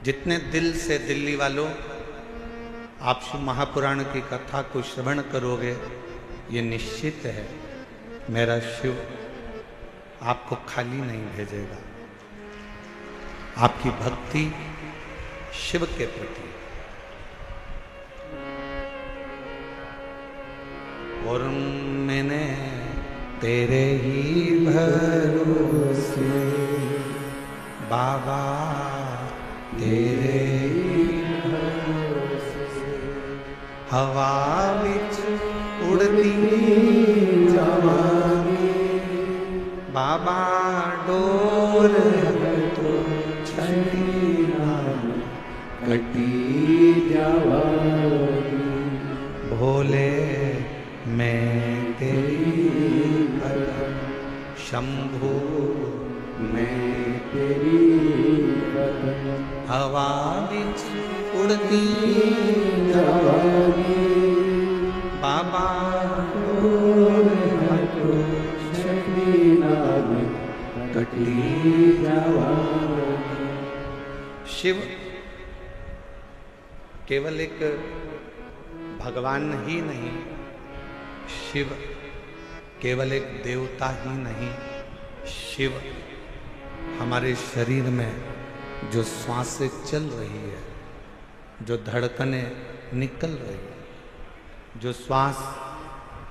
जितने दिल से दिल्ली वालों आप शिव महापुराण की कथा को श्रवण करोगे, ये निश्चित है मेरा शिव आपको खाली नहीं भेजेगा। आपकी भक्ति शिव के प्रति। और मैंने तेरे ही भरोसे बाबा, तेरे ही भरोसे हवा विच उड़ती जावांगी बाबा, डोर तो छड़ी ना कटी जावांगी। भोले मैं तेरी कदम, शंभू मैं तेरी कदम, हवा विच उड़ती जावांगी बाबा, डोर हटो छड़ी ना कटी जावांगी। शिव केवल एक भगवान ही नहीं, शिव केवल एक देवता ही नहीं, शिव हमारे शरीर में जो श्वासें चल रही है, जो धड़कनें निकल रही है, जो श्वास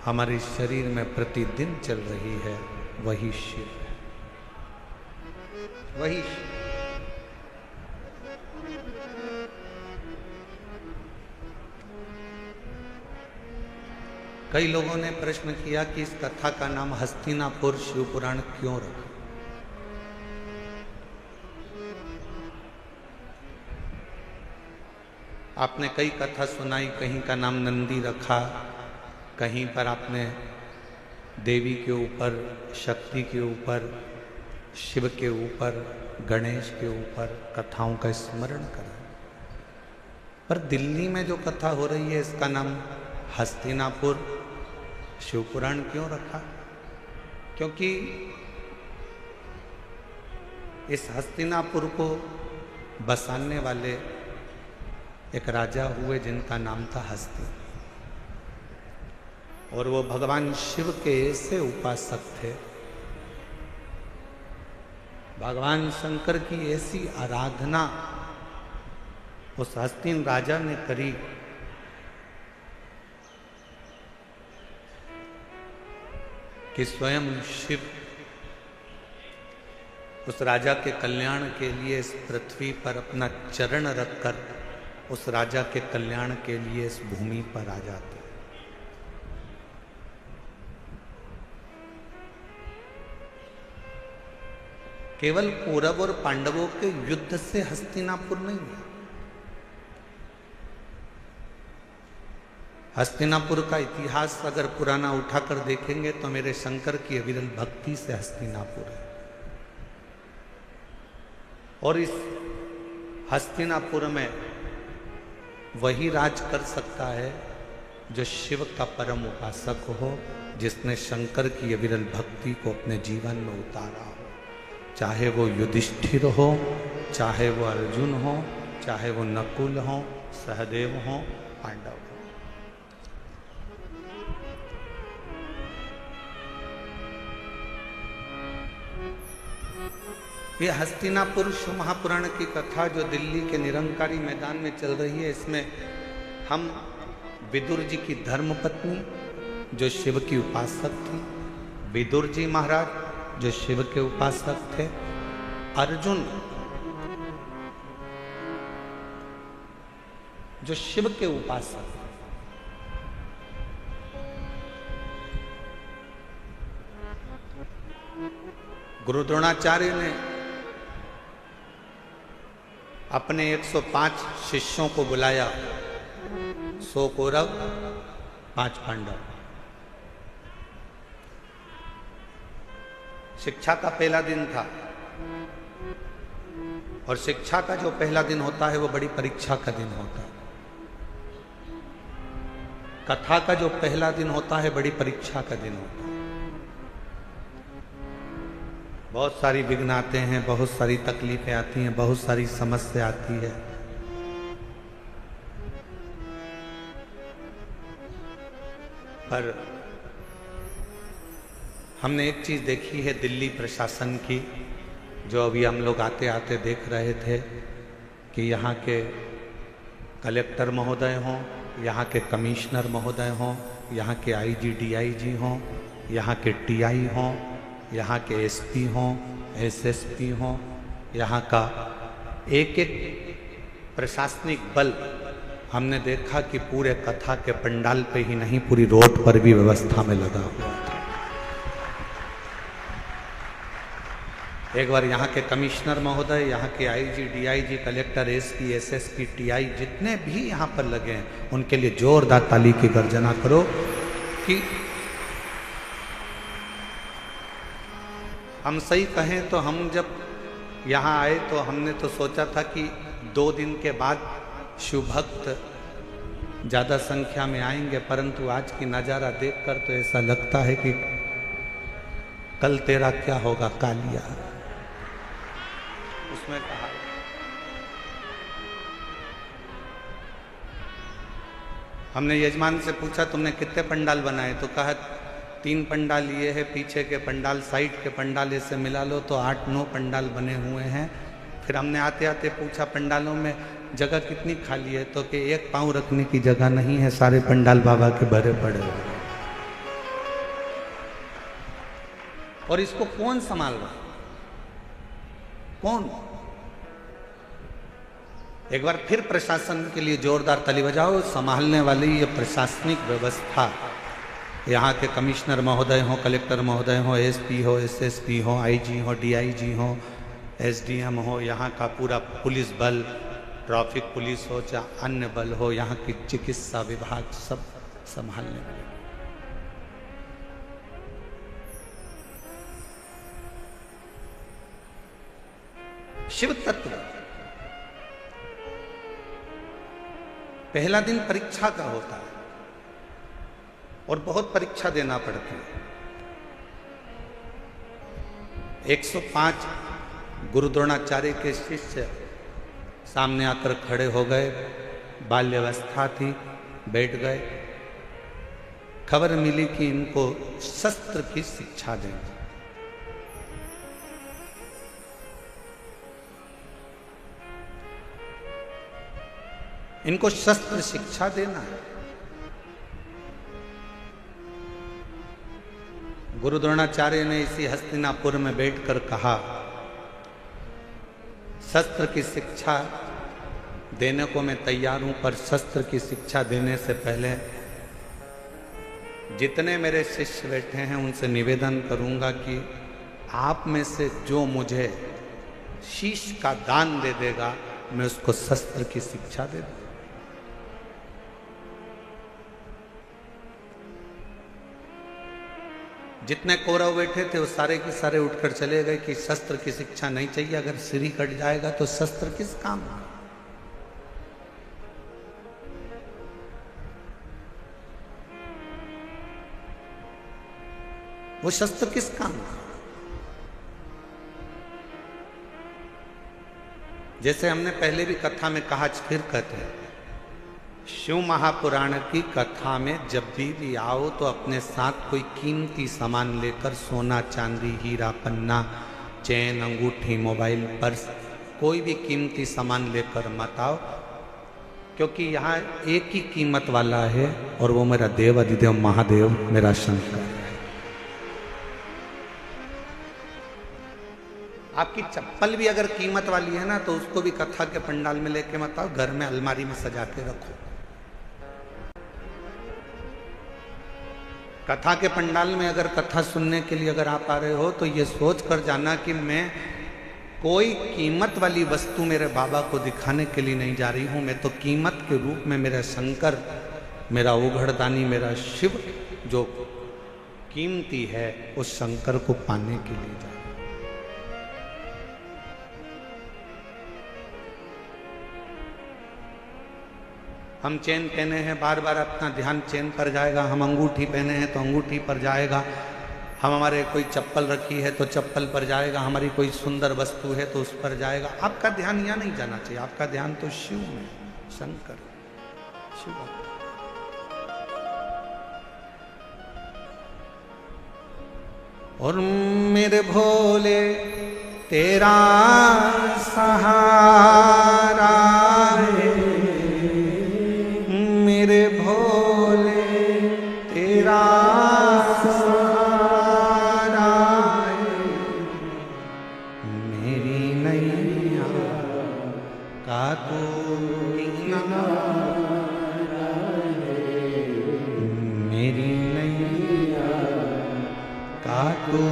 हमारे शरीर में प्रतिदिन चल रही है, वही शिव है, वही शिव। कई लोगों ने प्रश्न किया कि इस कथा का नाम हस्तिनापुर शिव पुराण क्यों रखा। आपने कई कथा सुनाई, कहीं का नाम नंदी रखा, कहीं पर आपने देवी के ऊपर, शक्ति के ऊपर, शिव के ऊपर, गणेश के ऊपर कथाओं का स्मरण करा। पर दिल्ली में जो कथा हो रही है इसका नाम हस्तिनापुर शिव पुराण क्यों रखा? क्योंकि इस हस्तिनापुर को बसाने वाले एक राजा हुए जिनका नाम था हस्ती, और वो भगवान शिव के ऐसे उपासक थे, भगवान शंकर की ऐसी आराधना उस हस्तिन राजा ने करी कि स्वयं शिव उस राजा के कल्याण के लिए इस पृथ्वी पर अपना चरण रखकर उस राजा के कल्याण के लिए इस भूमि पर आ जाते। केवल कौरव और पांडवों के युद्ध से हस्तिनापुर नहीं है। हस्तिनापुर का इतिहास अगर पुराना उठाकर देखेंगे तो मेरे शंकर की अविरल भक्ति से हस्तिनापुर है। और इस हस्तिनापुर में वही राज कर सकता है जो शिव का परम उपासक हो, जिसने शंकर की अविरल भक्ति को अपने जीवन में उतारा हो। चाहे वो युधिष्ठिर हो, चाहे वो अर्जुन हो, चाहे वो नकुल हो, सहदेव हो, पांडव हो। ये हस्तिनापुर शिव महापुराण की कथा जो दिल्ली के निरंकारी मैदान में चल रही है, इसमें हम विदुर जी की धर्मपत्नी जो शिव की उपासक थी, विदुर जी महाराज जो शिव के उपासक थे, अर्जुन जो शिव के उपासक, गुरु द्रोणाचार्य ने अपने 105 शिष्यों को बुलाया, 100 कौरव 5 पांडव। शिक्षा का पहला दिन था, और शिक्षा का जो पहला दिन होता है वो बड़ी परीक्षा का दिन होता है। कथा का जो पहला दिन होता है बड़ी परीक्षा का दिन होता है। बहुत सारी विघ्न आते हैं, बहुत सारी तकलीफें आती हैं, बहुत सारी समस्या आती है। पर हमने एक चीज देखी है दिल्ली प्रशासन की, जो अभी हम लोग आते आते देख रहे थे कि यहाँ के कलेक्टर महोदय हों, यहाँ के कमिश्नर महोदय हों, यहाँ के आईजी डीआईजी हों, यहाँ के टीआई हों, यहाँ के एसपी हों, एसएसपी हों, यहाँ का एक एक प्रशासनिक बल हमने देखा कि पूरे कथा के पंडाल पे ही नहीं, पूरी रोड पर भी व्यवस्था में लगा हुआ था। एक बार यहाँ के कमिश्नर महोदय, यहाँ के IG DIG, collector, SP, SSP, TI जितने भी यहाँ पर लगे हैं, उनके लिए जोरदार ताली की गर्जना करो कि हम सही कहें तो हम जब यहाँ आए तो हमने तो सोचा था कि 2 दिन के बाद शिव भक्त ज़्यादा संख्या में आएंगे, परंतु आज की नज़ारा देखकर तो ऐसा लगता है कि कल तेरा क्या होगा कालिया, उसमें कहा। हमने यजमान से पूछा तुमने कितने पंडाल बनाए, तो कहा 3 पंडाल ये है, पीछे के पंडाल, साइड के पंडाल इससे मिला लो तो 8-9 पंडाल बने हुए हैं। फिर हमने आते आते पूछा पंडालों में जगह कितनी खाली है, तो कि 1 पाँव रखने की जगह नहीं है, सारे पंडाल बाबा के भरे पड़े हुए हैं। और इसको कौन संभाल रहा, कौन? एक बार फिर प्रशासन के लिए जोरदार ताली बजाओ। संभालने वाली ये प्रशासनिक व्यवस्था, यहाँ के कमिश्नर महोदय हों, कलेक्टर महोदय हों, एसपी हो, एसएसपी हो, आईजी हो, डीआईजी हो, एसडीएम हो, यहाँ का पूरा पुलिस बल, ट्रैफिक पुलिस हो, चाहे अन्य बल हो, यहाँ की चिकित्सा विभाग, सब संभालने वाले। शिव तत्व पहला दिन परीक्षा का होता है और बहुत परीक्षा देना पड़ती है। 105 गुरु द्रोणाचार्य के शिष्य सामने आकर खड़े हो गए, बाल्यावस्था थी, बैठ गए। खबर मिली कि इनको शस्त्र की शिक्षा देंगे। इनको शस्त्र शिक्षा देना है। गुरु द्रोणाचार्य ने इसी हस्तिनापुर में बैठकर कहा, शस्त्र की शिक्षा देने को मैं तैयार हूं, पर शस्त्र की शिक्षा देने से पहले जितने मेरे शिष्य बैठे हैं उनसे निवेदन करूंगा कि आप में से जो मुझे शीश का दान दे देगा, मैं उसको शस्त्र की शिक्षा दे दूंगा। जितने कौरव बैठे थे वो सारे के सारे उठकर चले गए कि शस्त्र की शिक्षा नहीं चाहिए, अगर सिर ही कट जाएगा तो शस्त्र किस काम का? वो शस्त्र किस काम का? जैसे हमने पहले भी कथा में कहा, फिर कहते हैं, शिव महापुराण की कथा में जब भी आओ तो अपने साथ कोई कीमती सामान लेकर, सोना चांदी हीरा पन्ना, चैन अंगूठी, मोबाइल, पर्स, कोई भी कीमती सामान लेकर मत आओ, क्योंकि यहाँ एक ही कीमत वाला है और वो मेरा देव अधिदेव महादेव, मेरा शंकर है। आपकी चप्पल भी अगर कीमत वाली है ना, तो उसको भी कथा के पंडाल में लेके मत आओ, घर में अलमारी में सजा के रखो। कथा के पंडाल में अगर कथा सुनने के लिए अगर आप आ रहे हो तो ये सोच कर जाना कि मैं कोई कीमत वाली वस्तु मेरे बाबा को दिखाने के लिए नहीं जा रही हूँ, मैं तो कीमत के रूप में मेरा शंकर, मेरा उघड़दानी, मेरा शिव जो कीमती है, उस शंकर को पाने के लिए जा रही हूँ। हम चेन पहने हैं, बार बार अपना ध्यान चेन पर जाएगा। हम अंगूठी पहने हैं तो अंगूठी पर जाएगा। हम हमारे कोई चप्पल रखी है तो चप्पल पर जाएगा, हमारी कोई सुंदर वस्तु है तो उस पर जाएगा। आपका ध्यान यहाँ नहीं जाना चाहिए, आपका ध्यान तो शिव में, शंकर शिव। और मेरे भोले तेरा सहारा है, मेरे भोले तेरा सहारा है, मेरी नैया का तू किनारा है, मेरी नैया का तू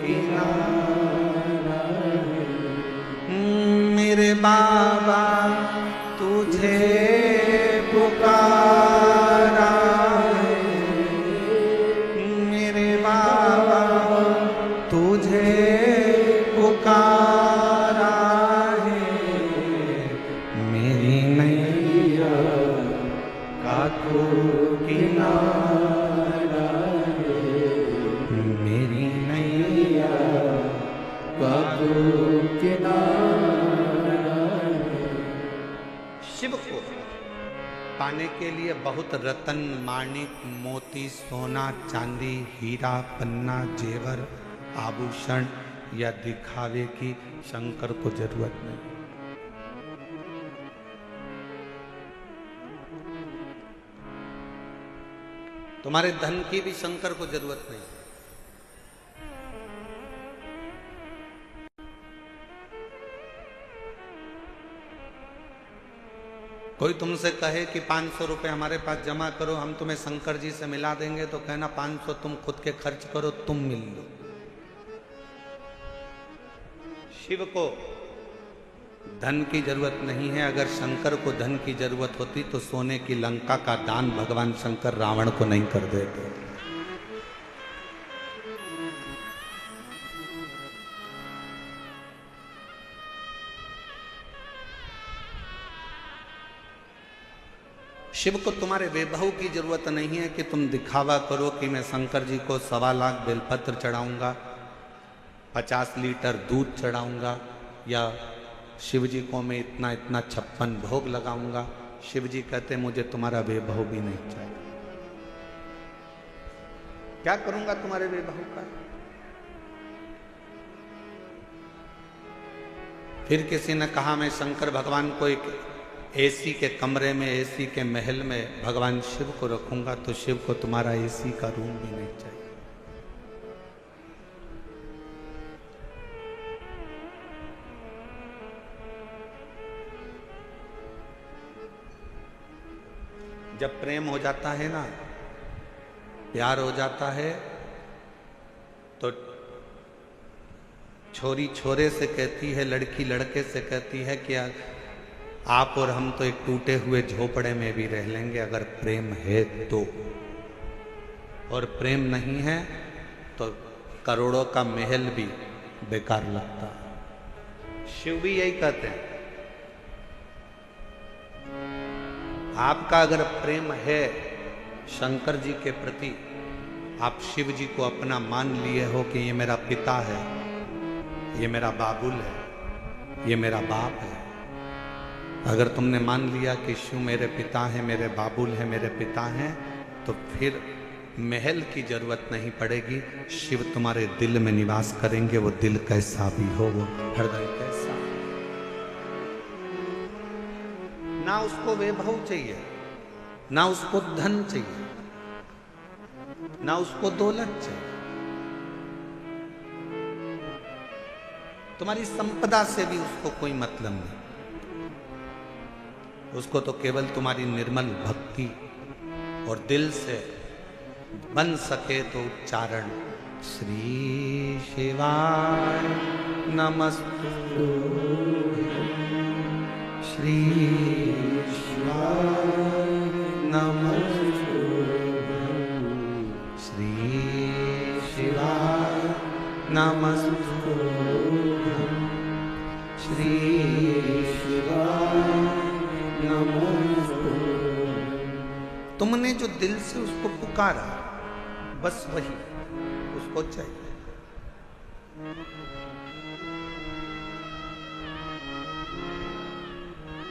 किनारा है, मेरे बाबा तुझे पुकारा है, मेरे बाबा तुझे पुकारा है, मेरी नैया का तू किनारा है, मेरी नैया का तू किनारा है। शिव को पाने के लिए बहुत रतन, माणिक, मोती, सोना, चांदी, हीरा, पन्ना, जेवर, आभूषण या दिखावे की शंकर को जरूरत नहीं। तुम्हारे धन की भी शंकर को जरूरत नहीं। कोई तुमसे कहे कि 500 रुपए हमारे पास जमा करो, हम तुम्हें शंकर जी से मिला देंगे, तो कहना 500 तुम खुद के खर्च करो, तुम मिल लो। शिव को धन की जरूरत नहीं है। अगर शंकर को धन की जरूरत होती तो सोने की लंका का दान भगवान शंकर रावण को नहीं कर देते। शिव को तुम्हारे वैभव की जरूरत नहीं है कि तुम दिखावा करो कि मैं शंकर जी को 1.25 लाख बेलपत्र चढ़ाऊंगा, 50 लीटर दूध चढ़ाऊंगा, या शिव जी को मैं इतना इतना 56 भोग लगाऊंगा। शिव जी कहते मुझे तुम्हारा वैभव भी नहीं चाहिए। क्या करूंगा तुम्हारे वैभव का? फिर किसी ने कहा मैं शंकर भगवान को एक एसी के कमरे में, एसी के महल में भगवान शिव को रखूंगा, तो शिव को तुम्हारा एसी का रूम भी नहीं चाहिए। जब प्रेम हो जाता है ना, प्यार हो जाता है, तो छोरी छोरे से कहती है, लड़की लड़के से कहती है कि आप और हम तो एक टूटे हुए झोपड़े में भी रह लेंगे अगर प्रेम है तो। और प्रेम नहीं है तो करोड़ों का महल भी बेकार लगता। शिव भी यही कहते हैं। आपका अगर प्रेम है शंकर जी के प्रति, आप शिव जी को अपना मान लिए हो कि ये मेरा पिता है, ये मेरा बाबुल है, ये मेरा बाप है। अगर तुमने मान लिया कि शिव मेरे पिता हैं, मेरे बाबुल हैं, मेरे पिता हैं, तो फिर महल की जरूरत नहीं पड़ेगी। शिव तुम्हारे दिल में निवास करेंगे। वो दिल कैसा भी हो, वो हृदय कैसा। ना उसको वैभव चाहिए, ना उसको धन चाहिए, ना उसको दौलत चाहिए। तुम्हारी संपदा से भी उसको कोई मतलब नहीं। उसको तो केवल तुम्हारी निर्मल भक्ति और दिल से बन सके तो उच्चारण, श्री शिवाय नमस्तु, श्री शिवाय नमस्तु, श्री शिवाय नमस्तु, श्री शिवाय नमस्तु। तुमने जो दिल से उसको पुकारा, बस वही उसको हमको चाहिए।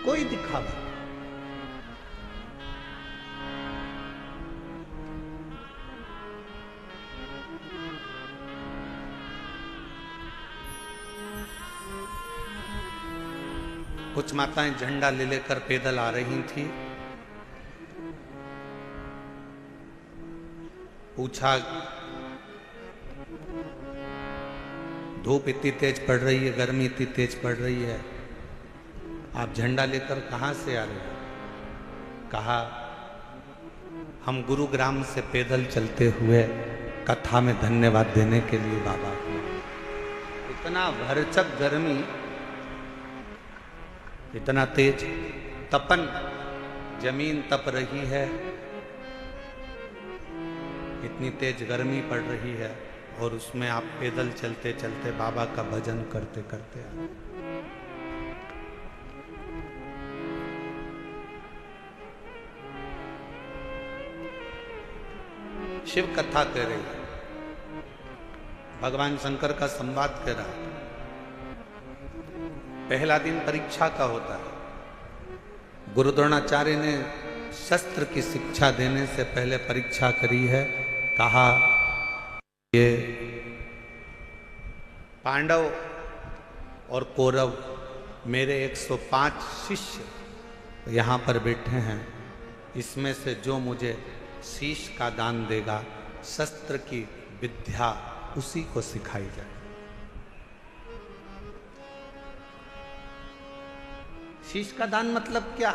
कोई दिखावा, कुछ माताएं झंडा ले लेकर पैदल आ रही थी। पूछा, धूप इतनी तेज पड़ रही है, गर्मी इतनी तेज पड़ रही है, आप झंडा लेकर कहां से आ रहे हो? कहा, हम गुरुग्राम से पैदल चलते हुए कथा में धन्यवाद देने के लिए बाबा को। इतना भरचक गर्मी, इतना तेज तपन, जमीन तप रही है, इतनी तेज गर्मी पड़ रही है, और उसमें आप पैदल चलते चलते बाबा का भजन करते करते आ रहे। शिव कथा कह रही है, भगवान शंकर का संवाद कह रहा है। पहला दिन परीक्षा का होता है। गुरु द्रोणाचार्य ने शस्त्र की शिक्षा देने से पहले परीक्षा करी है। कहा, ये पांडव और कौरव मेरे 105 शिष्य यहां पर बैठे हैं, इसमें से जो मुझे शीश का दान देगा, शस्त्र की विद्या उसी को सिखाई जाए। शीश का दान मतलब क्या?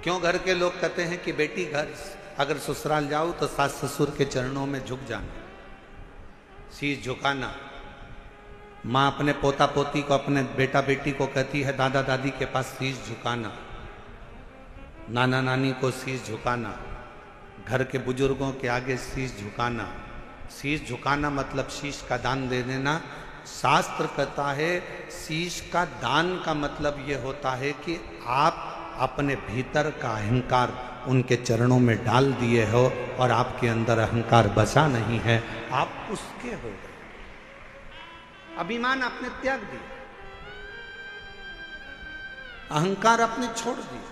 क्यों घर के लोग कहते हैं कि बेटी घर अगर ससुराल जाओ तो सास ससुर के चरणों में झुक जाना, शीश झुकाना। माँ अपने पोता पोती को, अपने बेटा बेटी को कहती है दादा दादी के पास शीश झुकाना, नाना नानी को शीश झुकाना, घर के बुजुर्गों के आगे शीश झुकाना। शीश झुकाना मतलब शीश का दान दे देना। शास्त्र कहता है शीश का दान का मतलब ये होता है कि आप अपने भीतर का अहंकार उनके चरणों में डाल दिए हो और आपके अंदर अहंकार बचा नहीं है, आप उसके हो गए। अभिमान आपने त्याग दिया, अहंकार आपने छोड़ दिया।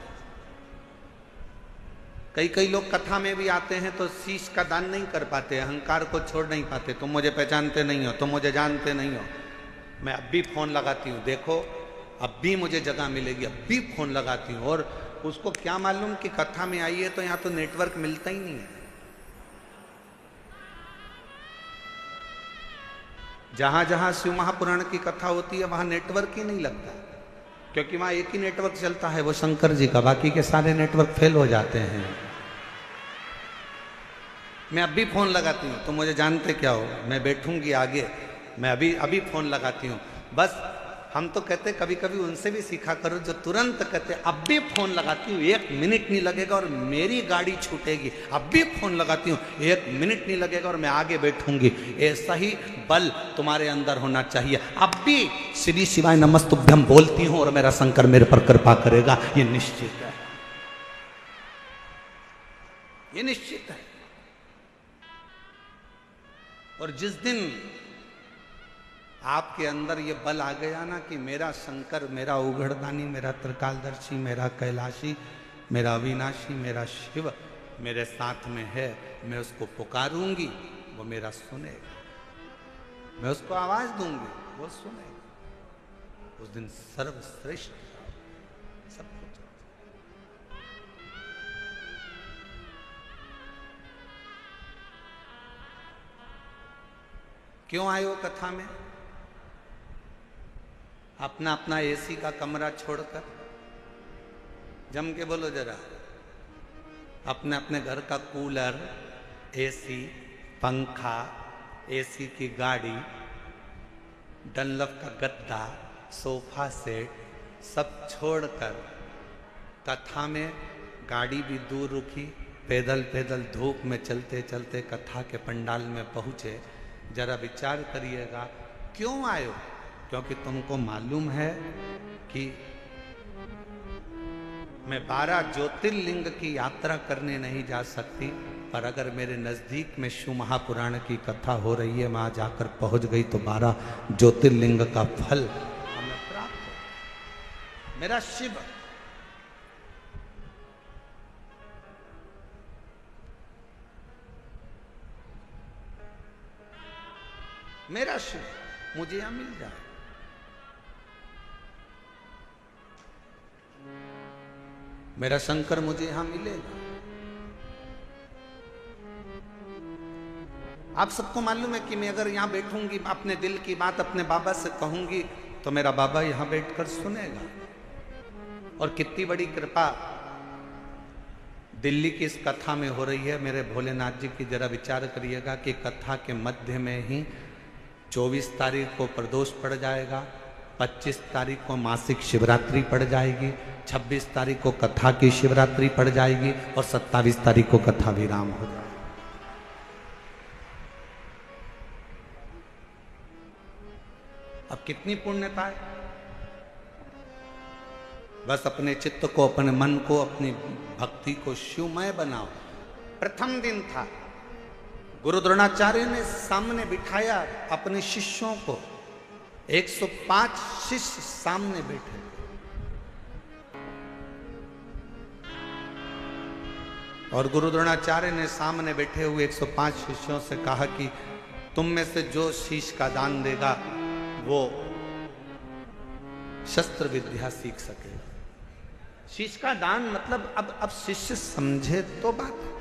कई लोग कथा में भी आते हैं तो शीश का दान नहीं कर पाते, अहंकार को छोड़ नहीं पाते। तुम मुझे पहचानते नहीं हो, तुम मुझे जानते नहीं हो। मैं अब भी फोन लगाती हूँ, देखो अब भी मुझे जगह मिलेगी, अब भी फोन लगाती हूँ। और उसको क्या मालूम कि कथा में आई है तो यहाँ तो नेटवर्क मिलता ही नहीं है। जहां जहां शिव महापुराण की कथा होती है वहां नेटवर्क ही नहीं लगता, क्योंकि वहां एक ही नेटवर्क चलता है, वो शंकर जी का। बाकी के सारे नेटवर्क फेल हो जाते हैं। मैं अभी फोन लगाती हूँ, तो मुझे जानते क्या हो, मैं बैठूंगी आगे, मैं अभी फोन लगाती हूँ। बस हम तो कहते कभी कभी उनसे भी सीखा करो जो तुरंत कहते अब भी फोन लगाती हूँ, 1 मिनट नहीं लगेगा और मेरी गाड़ी छूटेगी, अब भी फोन लगाती हूँ, 1 मिनट नहीं लगेगा और मैं आगे बैठूंगी। ऐसा ही बल तुम्हारे अंदर होना चाहिए। अब भी श्री शिवाय नमस्तुभ्यम बोलती हूँ और मेरा शंकर मेरे पर कृपा करेगा, ये निश्चित है, ये निश्चित है। और जिस दिन आपके अंदर ये बल आ गया ना कि मेरा शंकर, मेरा उघड़दानी, मेरा त्रिकालदर्शी, मेरा कैलाशी, मेरा अविनाशी, मेरा शिव मेरे साथ में है, मैं उसको पुकारूंगी, वो मेरा सुनेगा, मैं उसको आवाज दूंगी, वो सुनेगा। उस दिन सर्वश्रेष्ठ सब कुछ। क्यों आए हो कथा में? अपना अपना एसी का कमरा छोड़कर, जम के बोलो जरा, अपने अपने घर का कूलर, एसी, पंखा, एसी की गाड़ी, डनलप का गद्दा, सोफा सेट सब छोड़कर कथा में गाड़ी भी दूर रुकी, पैदल पैदल धूप में चलते चलते कथा के पंडाल में पहुंचे। जरा विचार करिएगा क्यों आए हो? क्योंकि तुमको मालूम है कि मैं 12 ज्योतिर्लिंग की यात्रा करने नहीं जा सकती, पर अगर मेरे नजदीक में शिव महापुराण की कथा हो रही है, वहां जाकर पहुंच गई तो 12 ज्योतिर्लिंग का फल हमें प्राप्त हो। मेरा शिव मेरा शिव मुझे यहां मिल जाए। मेरा शंकर मुझे यहां मिलेगा। आप सबको मालूम है कि मैं अगर यहां बैठूंगी, अपने दिल की बात अपने बाबा से कहूंगी, तो मेरा बाबा यहां बैठकर सुनेगा। और कितनी बड़ी कृपा दिल्ली की इस कथा में हो रही है। मेरे भोलेनाथ जी की जरा विचार करिएगा कि कथा के मध्य में ही 24 तारीख को प्रदोष पड़ जाएगा, 25 तारीख को मासिक शिवरात्रि पड़ जाएगी, 26 तारीख को कथा की शिवरात्रि पड़ जाएगी और 27 तारीख को कथा विराम हो जाएगा। अब कितनी पुण्यता है। बस अपने चित्त को, अपने मन को, अपनी भक्ति को शिवमय बनाओ। प्रथम दिन था, गुरु द्रोणाचार्य ने सामने बिठाया अपने शिष्यों को। 105 शिष्य सामने बैठे। और गुरु द्रोणाचार्य ने सामने बैठे हुए 105 शिष्यों से कहा कि तुम में से जो शीश का दान देगा वो शस्त्र विद्या सीख सकेगा। शीश का दान मतलब अब शिष्य समझे तो बात।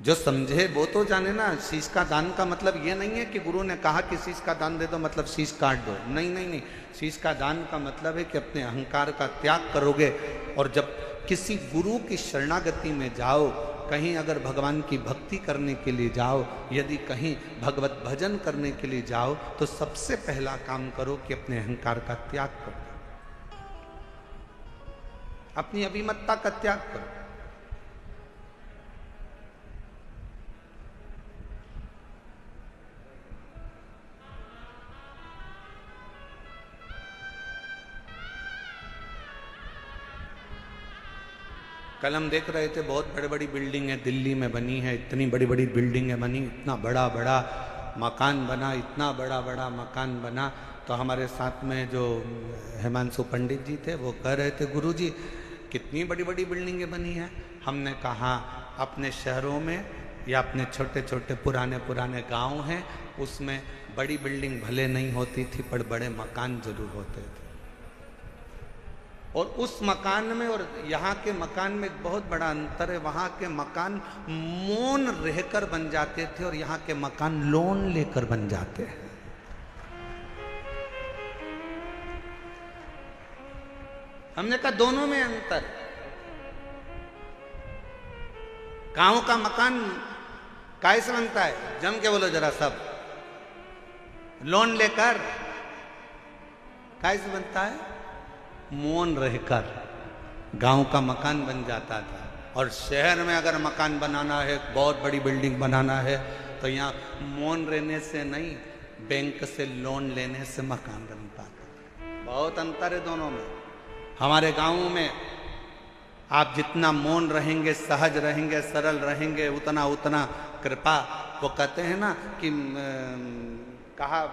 जो समझे वो तो जाने ना। शीश का दान का मतलब ये नहीं है कि गुरु ने कहा कि शीश का दान दे दो मतलब शीश काट दो। नहीं नहीं नहीं, शीश का दान का मतलब है कि अपने अहंकार का त्याग करोगे। और जब किसी गुरु की शरणागति में जाओ, कहीं अगर भगवान की भक्ति करने के लिए जाओ, यदि कहीं भगवत भजन करने के लिए जाओ, तो सबसे पहला काम करो कि अपने अहंकार का त्याग करो, अपनी अभिमतता का त्याग करो। कल हम देख रहे थे बहुत बड़ी बड़ी बिल्डिंग है दिल्ली में बनी है, इतनी बड़ी बड़ी बिल्डिंग है बनी, इतना बड़ा बड़ा मकान बना, इतना बड़ा बड़ा मकान बना। तो हमारे साथ में जो हिमांशु पंडित जी थे वो कह रहे थे, गुरुजी कितनी बड़ी बड़ी बिल्डिंगें बनी हैं। हमने कहा अपने शहरों में या अपने छोटे छोटे पुराने पुराने गांव हैं, उसमें बड़ी बिल्डिंग भले नहीं होती थी पर बड़े मकान जरूर होते थे। और उस मकान में और यहाँ के मकान में एक बहुत बड़ा अंतर है। वहाँ के मकान मौन रहकर बन जाते थे और यहाँ के मकान लोन लेकर बन जाते हैं। हमने कहा दोनों में अंतर। गांव का मकान काय से बनता है? जम के बोलो जरा सब। लोन लेकर। काय से बनता है? मौन रहकर। गांव का मकान बन जाता था। और शहर में अगर मकान बनाना है, बहुत बड़ी बिल्डिंग बनाना है, तो यहाँ मौन रहने से नहीं, बैंक से लोन लेने से मकान बनता था। बहुत अंतर है दोनों में। हमारे गांव में आप जितना मौन रहेंगे, सहज रहेंगे, सरल रहेंगे, उतना उतना कृपा। वो कहते हैं ना कि कहा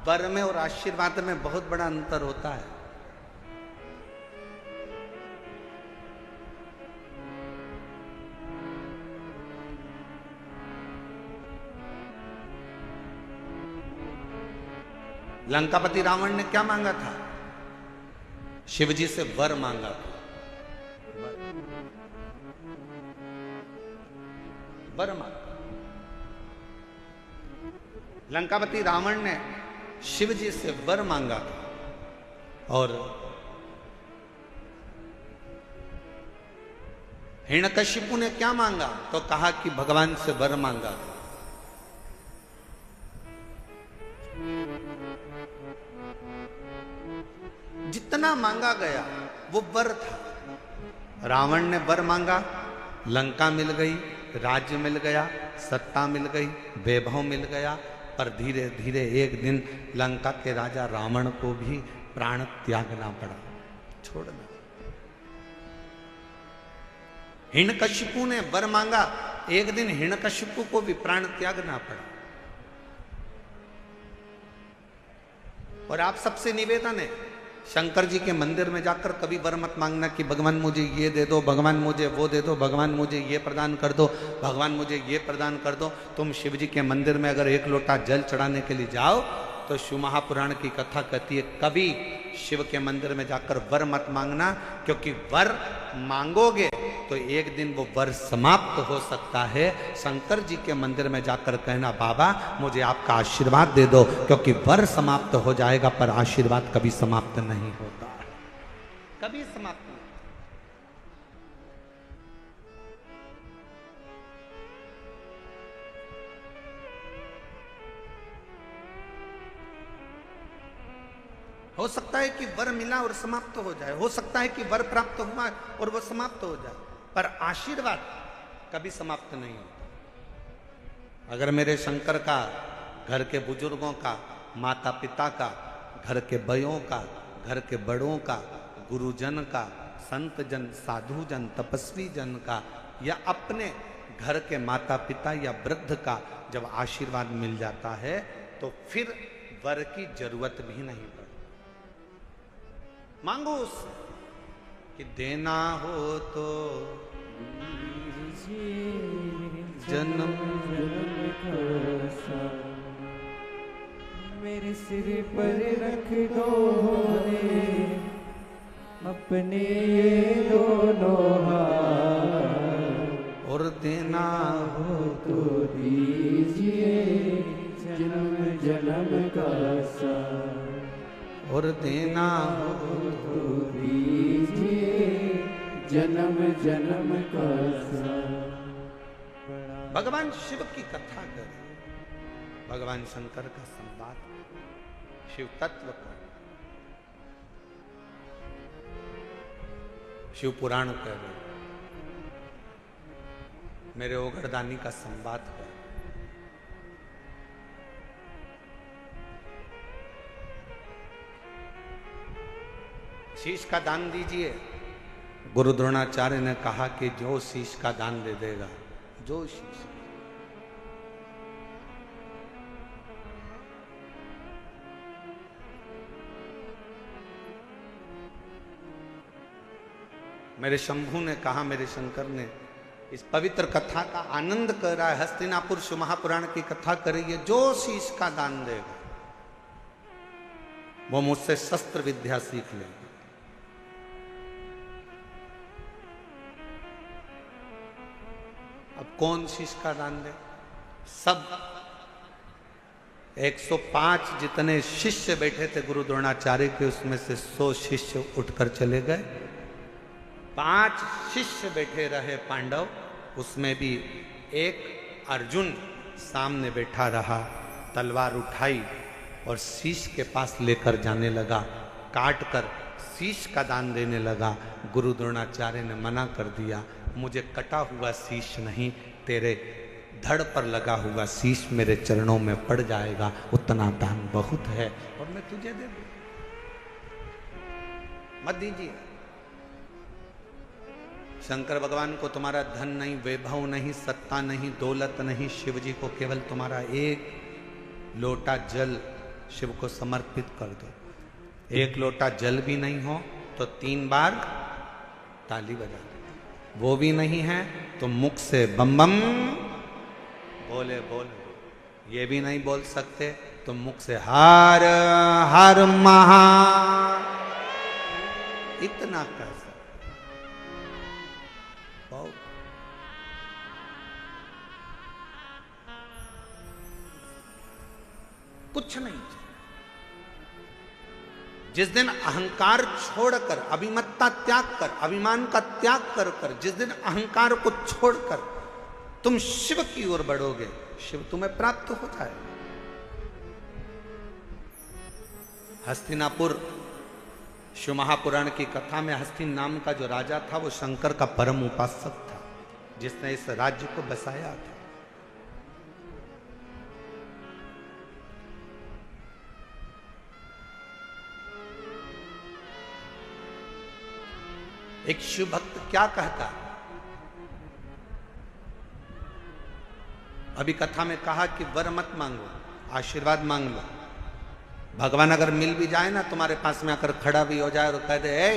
वर में और आशीर्वाद में बहुत बड़ा अंतर होता है। लंकापति रावण ने क्या मांगा था? शिवजी से वर मांगा था। वर मांगा। लंकापति रावण ने शिवजी से वर मांगा था। और हिरण्यकशिपु ने क्या मांगा? तो कहा कि भगवान से वर मांगा था। जितना मांगा गया वो वर था। रावण ने वर मांगा, लंका मिल गई, राज्य मिल गया, सत्ता मिल गई, वैभव मिल गया। पर धीरे धीरे एक दिन लंका के राजा रावण को भी प्राण त्यागना पड़ा, छोड़ना। हिरण्यकशिपु ने वर मांगा, एक दिन हिरण्यकशिपु को भी प्राण त्यागना पड़ा। और आप सबसे निवेदन है, शंकर जी के मंदिर में जाकर कभी वर मत मांगना कि भगवान मुझे ये दे दो, भगवान मुझे वो दे दो, भगवान मुझे ये प्रदान कर दो, भगवान मुझे ये प्रदान कर दो। तुम शिव जी के मंदिर में अगर एक लोटा जल चढ़ाने के लिए जाओ तो शिव महापुराण की कथा कहती है कभी शिव के मंदिर में जाकर वर मत मांगना, क्योंकि वर मांगोगे तो एक दिन वो वर समाप्त हो सकता है। शंकर जी के मंदिर में जाकर कहना बाबा मुझे आपका आशीर्वाद दे दो, क्योंकि वर समाप्त हो जाएगा पर आशीर्वाद कभी समाप्त नहीं होता, कभी समाप्त नहीं। हो सकता है कि वर मिला और समाप्त हो जाए, हो सकता है कि वर प्राप्त हुआ और वो समाप्त हो जाए, पर आशीर्वाद कभी समाप्त नहीं होता। अगर मेरे शंकर का, घर के बुजुर्गों का, माता पिता का, घर के बयों का, घर के बड़ों का, गुरुजन का, संत जन, साधु जन, तपस्वी जन का, या अपने घर के माता पिता या वृद्ध का जब आशीर्वाद मिल जाता है तो फिर वर की जरूरत भी नहीं पड़ती। मांगो उससे कि देना हो तो जन्म मेरे सिर पर रख दो रे अपने ये दोनों हाथ, और देना हो तो दीजिए जन्म जन्म का साथ, और देना हो तो दीजिए जन्म जन्म का साथ। भगवान शिव की कथा करें, भगवान शंकर का संवाद, शिव तत्व का, शिव पुराण करें, मेरे ओगरदानी का संवाद करें। शीश का दान दीजिए। गुरु द्रोणाचार्य ने कहा कि जो शीश का दान दे देगा, जो शीश, मेरे शंभू ने कहा, मेरे शंकर ने, इस पवित्र कथा का आनंद कर रहा है, हस्तिनापुर शिव महापुराण की कथा कर रही है, जो शीश का दान देगा वो मुझसे शस्त्र विद्या सीख लेगा। अब कौन शीश का दान दे? सब 105 जितने शिष्य बैठे थे गुरु द्रोणाचार्य के, उसमें से 100 शिष्य उठकर चले गए। 5 शिष्य बैठे रहे पांडव, उसमें भी एक अर्जुन सामने बैठा रहा, तलवार उठाई और शीश के पास लेकर जाने लगा, काट कर शीश का दान देने लगा। गुरु द्रोणाचार्य ने मना कर दिया, मुझे कटा हुआ शीश नहीं, तेरे धड़ पर लगा हुआ शीश मेरे चरणों में पड़ जाएगा, उतना दान बहुत है और मैं तुझे दे दूं, मत दीजिए। शंकर भगवान को तुम्हारा धन नहीं, वैभव नहीं, सत्ता नहीं, दौलत नहीं, शिव जी को केवल तुम्हारा एक लोटा जल शिव को समर्पित कर दो। एक लोटा जल भी नहीं हो तो 3 बार ताली बजा दो, वो भी नहीं है तो मुख से बम बम बोले बोले, ये भी नहीं बोल सकते तो मुख से हर हर महा, इतना कर सकते, बहुत। कुछ नहीं चाहिए। जिस दिन अहंकार छोड़कर, अभिमत्ता त्याग कर, अभिमान का त्याग कर कर, जिस दिन अहंकार को छोड़कर तुम शिव की ओर बढ़ोगे, शिव तुम्हें प्राप्त हो जाएगा। हस्तिनापुर शिव महापुराण की कथा में हस्तिन नाम का जो राजा था वो शंकर का परम उपासक था, जिसने इस राज्य को बसाया था। एक शिव भक्त क्या कहता है? अभी कथा में कहा कि वर मत मांगो, आशीर्वाद मांग लो। भगवान अगर मिल भी जाए ना, तुम्हारे पास में आकर खड़ा भी हो जाए और कह दे ए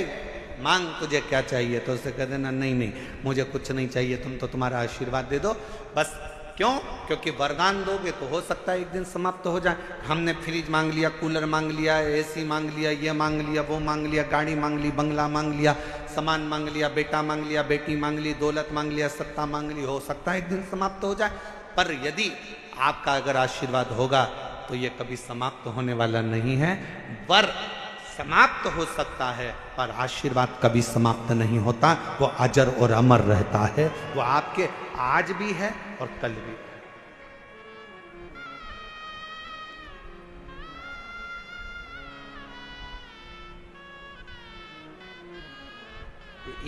मांग तुझे क्या चाहिए, तो उसे कह देना नहीं नहीं मुझे कुछ नहीं चाहिए, तुम तो तुम्हारा आशीर्वाद दे दो बस। क्यों? क्योंकि वरदान दोगे तो हो सकता है एक दिन समाप्त हो जाए। हमने फ्रिज मांग लिया, कूलर मांग लिया, एसी मांग लिया, ये मांग लिया, वो मांग लिया, गाड़ी मांग ली, बंगला मांग लिया, सामान मांग लिया, बेटा मांग लिया, बेटी मांग ली, दौलत मांग लिया, सत्ता मांग ली, हो सकता है एक दिन समाप्त हो जाए। पर यदि आपका अगर आशीर्वाद होगा तो ये कभी समाप्त होने वाला नहीं है। वर समाप्त हो सकता है पर आशीर्वाद कभी समाप्त नहीं होता, वो अजर और अमर रहता है। वो आपके आज भी है और कल भी है।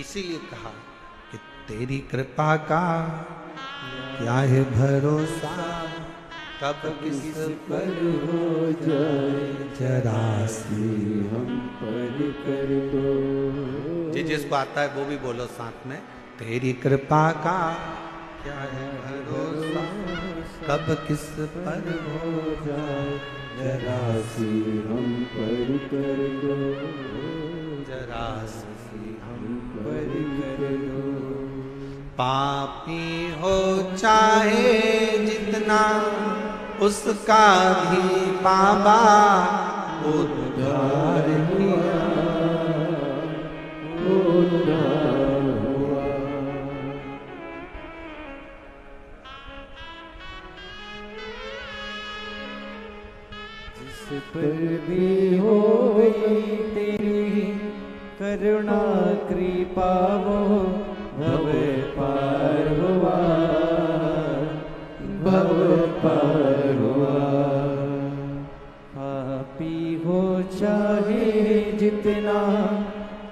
इसीलिए कहा कि तेरी कृपा का क्या है भरोसा, कब किस पर हो जाए जरा सी हम पर कर दो। जी जिसको आता है वो भी बोलो साथ में, तेरी कृपा का क्या है भरोसा, कब किस पर हो जाए जरा सी हम पर कर दो, जरा सी हम पर कर दो। पापी हो चाहे जितना उसका भी बाबा उद्धार किया, उद्धार हुआ। जिस पर भी हो गई तेरी करुणा कृपा वो भव पार हुआ, भव पार हुआ। पापी हो चाहे जितना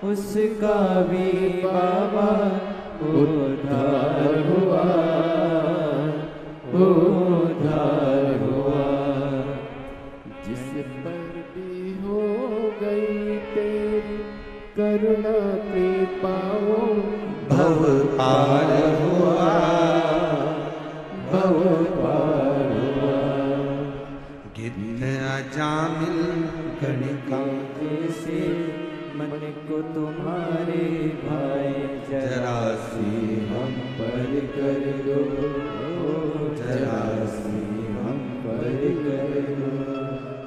उसका भी बाबा उद्धार हुआ, उद्धार हुआ। जिस पर भी हो गई तेरी करुणा कृपा वो भव पार हुआ, भव पार हुआ। गिद्ध अजामिल गणिका जैसे मन को तुम्हारे भाई जरा सी हम पर कर दो, जरा सी हम पर कर दो।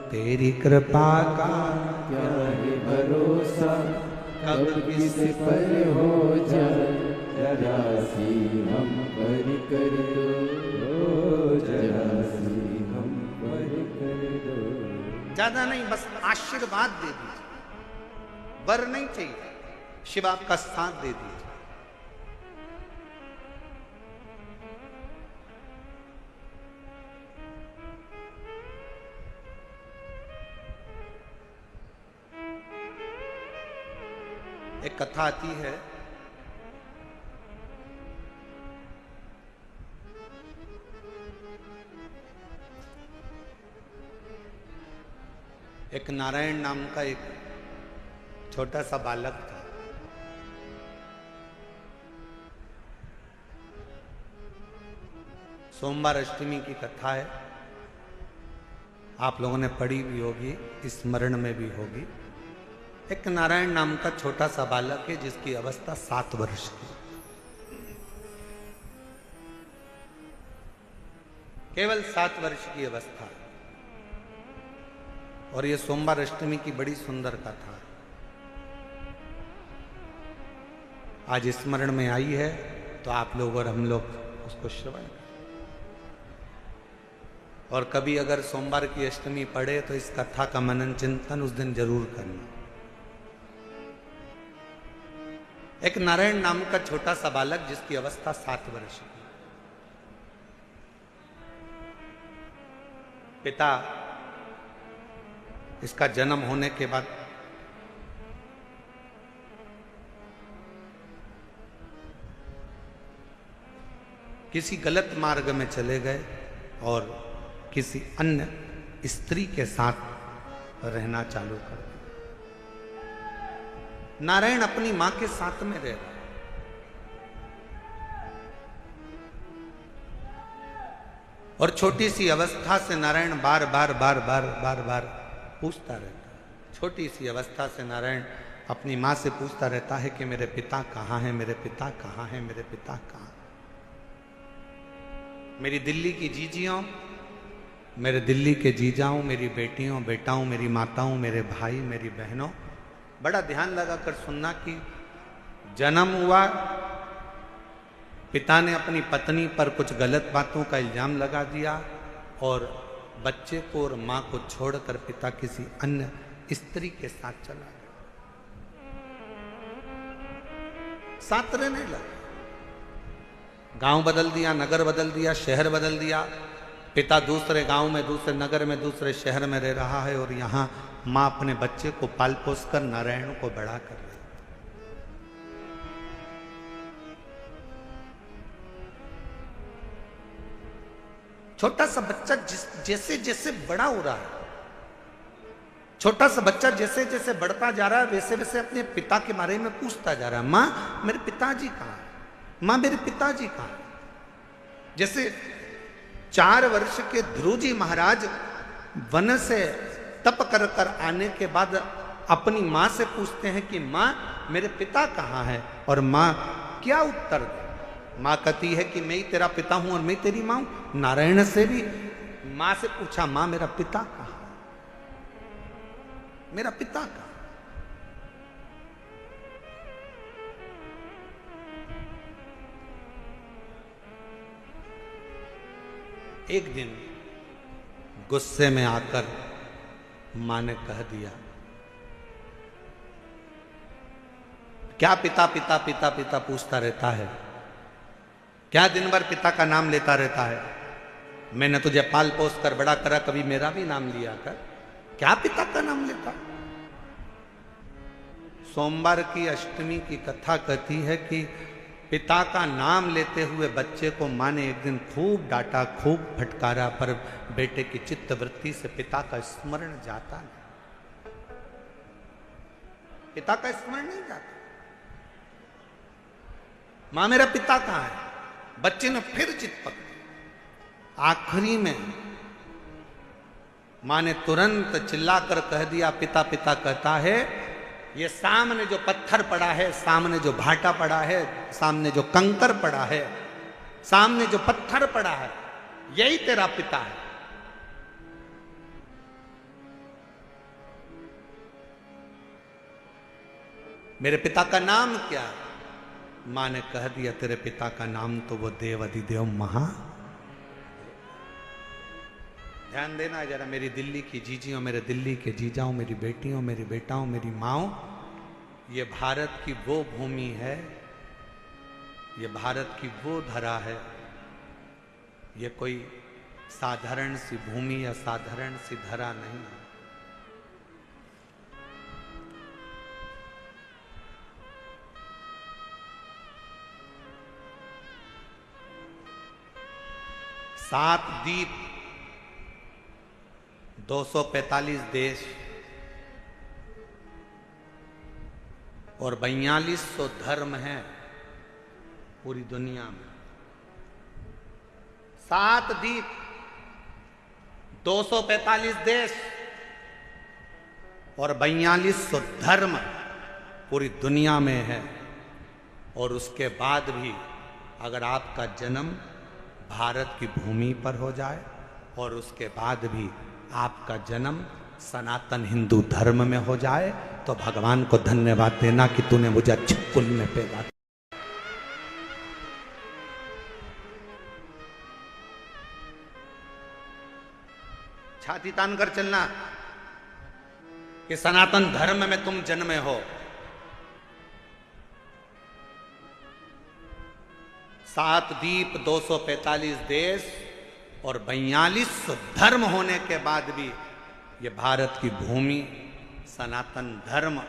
तेरी कृपा का क्या है भरोसा, कब किस पर हो जाए जरा सी हम पर कर दो, जरा सी हम पर कर दो। ज्यादा नहीं, बस आशीर्वाद दे दीजिए, वर नहीं चाहिए, शिव आपका साथ दे दीजिए। एक कथा आती है, एक नारायण नाम का एक छोटा सा बालक था। सोमवार अष्टमी की कथा है, आप लोगों ने पढ़ी भी होगी, स्मरण में भी होगी। एक नारायण नाम का छोटा सा बालक है जिसकी अवस्था 7 वर्ष की, केवल 7 वर्ष की अवस्था। और ये सोमवार अष्टमी की बड़ी सुंदर कथा आज स्मरण में आई है, तो आप लोग और हम लोग उसको श्रवण करें। और कभी अगर सोमवार की अष्टमी पढ़े तो इस कथा का मनन चिंतन उस दिन जरूर करना। एक नारायण नाम का छोटा सा बालक जिसकी अवस्था 7 वर्ष की, पिता इसका जन्म होने के बाद किसी गलत मार्ग में चले गए और किसी अन्य स्त्री के साथ रहना चालू कर दिया। नारायण अपनी मां के साथ में रह रहा है। और छोटी सी अवस्था से नारायण बार बार बार बार बार बार पूछता रहता है। छोटी सी अवस्था से नारायण अपनी मां से पूछता रहता है कि मेरे पिता कहाँ हैं, मेरे पिता कहाँ हैं, मेरे पिता कहाँ। मेरी दिल्ली की जीजियों, मेरे दिल्ली के जीजाओं, मेरी बेटियों बेटाओं, मेरी माताओं, मेरे भाई, मेरी बहनों, बड़ा ध्यान लगाकर सुनना कि जन्म हुआ, पिता ने अपनी पत्नी पर कुछ गलत बातों का इल्जाम लगा दिया और बच्चे को और मां को छोड़कर पिता किसी अन्य स्त्री के साथ चला गया, साथ रहने लगा। गांव बदल दिया, नगर बदल दिया, शहर बदल दिया। पिता दूसरे गांव में, दूसरे नगर में, दूसरे शहर में रह रहा है और यहां मां अपने बच्चे को पाल पोस कर नारायण को बड़ा कर रही। छोटा सा बच्चा जैसे जैसे बड़ा हो रहा है, छोटा सा बच्चा जैसे जैसे बढ़ता जा रहा है, वैसे वैसे अपने पिता के बारे में पूछता जा रहा है। मां मेरे पिताजी कहां है, मां मेरे पिताजी कहां है। जैसे 4 वर्ष के ध्रुव जी महाराज वन से तप कर कर आने के बाद अपनी मां से पूछते हैं कि मां मेरे पिता कहां है, और मां क्या उत्तर दे। मां कहती है कि मैं ही तेरा पिता हूं और मैं तेरी मां हूं। नारायण से भी मां से पूछा, मां मेरा पिता कहां है, मेरा पिता कहां। एक दिन गुस्से में आकर मां ने कह दिया, क्या पिता पिता पिता पिता पूछता रहता है, क्या दिन भर पिता का नाम लेता रहता है। मैंने तुझे पाल पोस कर बड़ा करा, कभी मेरा भी नाम लिया कर, क्या पिता का नाम लेता। सोमवार की अष्टमी की कथा कहती है कि पिता का नाम लेते हुए बच्चे को मां ने एक दिन खूब डांटा, खूब फटकारा, पर बेटे की चित्त वृत्ति से पिता का स्मरण जाता नहीं, पिता का स्मरण नहीं जाता। मां मेरा पिता कहां है। बच्चे ने फिर जिद पकड़ी। आखिरी में मां ने तुरंत चिल्लाकर कह दिया, पिता पिता कहता है, ये सामने जो पत्थर पड़ा है, सामने जो भाटा पड़ा है, सामने जो कंकर पड़ा है, सामने जो पत्थर पड़ा है, यही तेरा पिता है। मेरे पिता का नाम क्या है। मां ने कह दिया, तेरे पिता का नाम तो वो देव अधिदेव महा। ध्यान देना जरा, मेरी दिल्ली की जीजियों, मेरे दिल्ली के जीजाओं, मेरी बेटियों, मेरी बेटाओं, मेरी माओ, ये भारत की वो भूमि है, ये भारत की वो धरा है। ये कोई साधारण सी भूमि या साधारण सी धरा नहीं है। सात द्वीप, 245 देश और 4200 धर्म हैं पूरी दुनिया में। 7 द्वीप, 245 देश और 4200 धर्म पूरी दुनिया में है। और उसके बाद भी अगर आपका जन्म भारत की भूमि पर हो जाए और उसके बाद भी आपका जन्म सनातन हिंदू धर्म में हो जाए, तो भगवान को धन्यवाद देना कि तूने मुझे अच्छे कुल में पैदा किया। छाती तान कर चलना कि सनातन धर्म में तुम जन्मे हो। 7 द्वीप, 245 देश और 4200 धर्म होने के बाद भी ये भारत की भूमि सनातन धर्म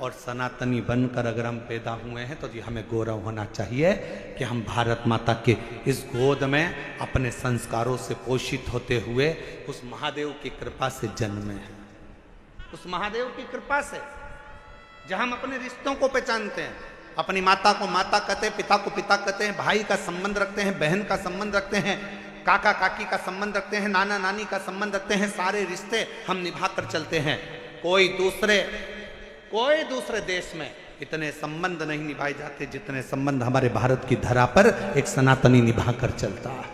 और सनातनी बनकर अगर हम पैदा हुए हैं तो जी हमें गौरव होना चाहिए कि हम भारत माता के इस गोद में अपने संस्कारों से पोषित होते हुए उस महादेव की कृपा से जन्मे हैं। उस महादेव की कृपा से जहां हम अपने रिश्तों को पहचानते हैं, अपनी माता को माता कहते हैं, पिता को पिता कहते हैं, भाई का संबंध रखते हैं, बहन का संबंध रखते हैं, काका काकी का संबंध रखते हैं, नाना नानी का संबंध रखते हैं, सारे रिश्ते हम निभा कर चलते हैं। कोई दूसरे देश में इतने संबंध नहीं निभाए जाते जितने संबंध हमारे भारत की धरा पर एक सनातनी निभा कर चलता है।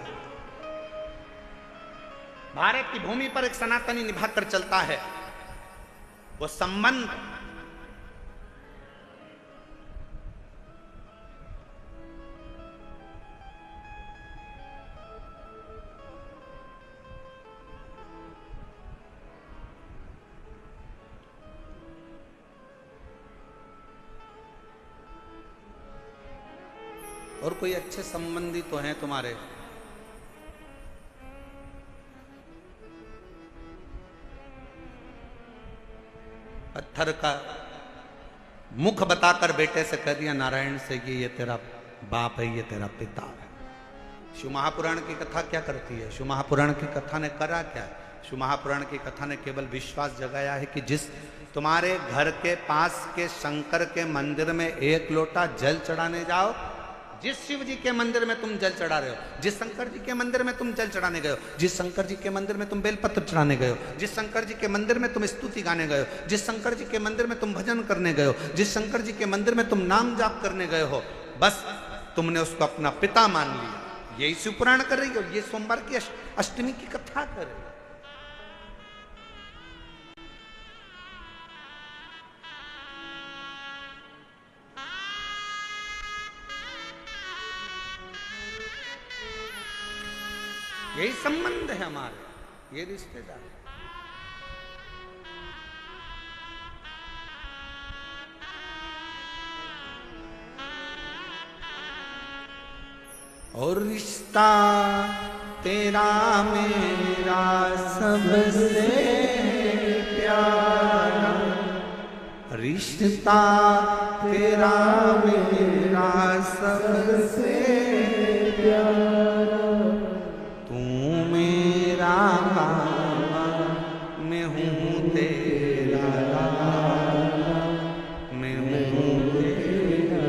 भारत की भूमि पर एक सनातनी निभा कर चलता है। वो संबंध और कोई अच्छे संबंधी तो हैं तुम्हारे? पत्थर का मुख बताकर बेटे से कह दिया नारायण से कि ये तेरा बाप है, ये तेरा पिता है। शिव महापुराण की कथा क्या करती है? शिव महापुराण की कथा ने करा क्या? शिव महापुराण की कथा ने केवल विश्वास जगाया है कि जिस तुम्हारे घर के पास के शंकर के मंदिर में एक लोटा जल चढ़ाने जाओ, जिस शिव जी के मंदिर में तुम जल चढ़ा रहे हो, जिस शंकर जी के मंदिर में तुम जल चढ़ाने गए हो, जिस शंकर जी के मंदिर में तुम बेलपत्र चढ़ाने गए हो, जिस शंकर जी के मंदिर में तुम स्तुति गाने गए हो, जिस शंकर जी के मंदिर में तुम भजन करने गए हो, जिस शंकर जी के मंदिर में तुम नाम जाप करने गए हो, बस तुमने उसको अपना पिता मान लिया। यही शिव पुराण कर रही हो, ये सोमवार की अष्टमी की कथा कर रही हो। यही संबंध है हमारे, ये रिश्तेदार। और रिश्ता तेरा मेरा सबसे प्यारा, रिश्ता तेरा मेरा सबसे प्यारा, मैं हूँ तेरा, मैं हूँ तेरा,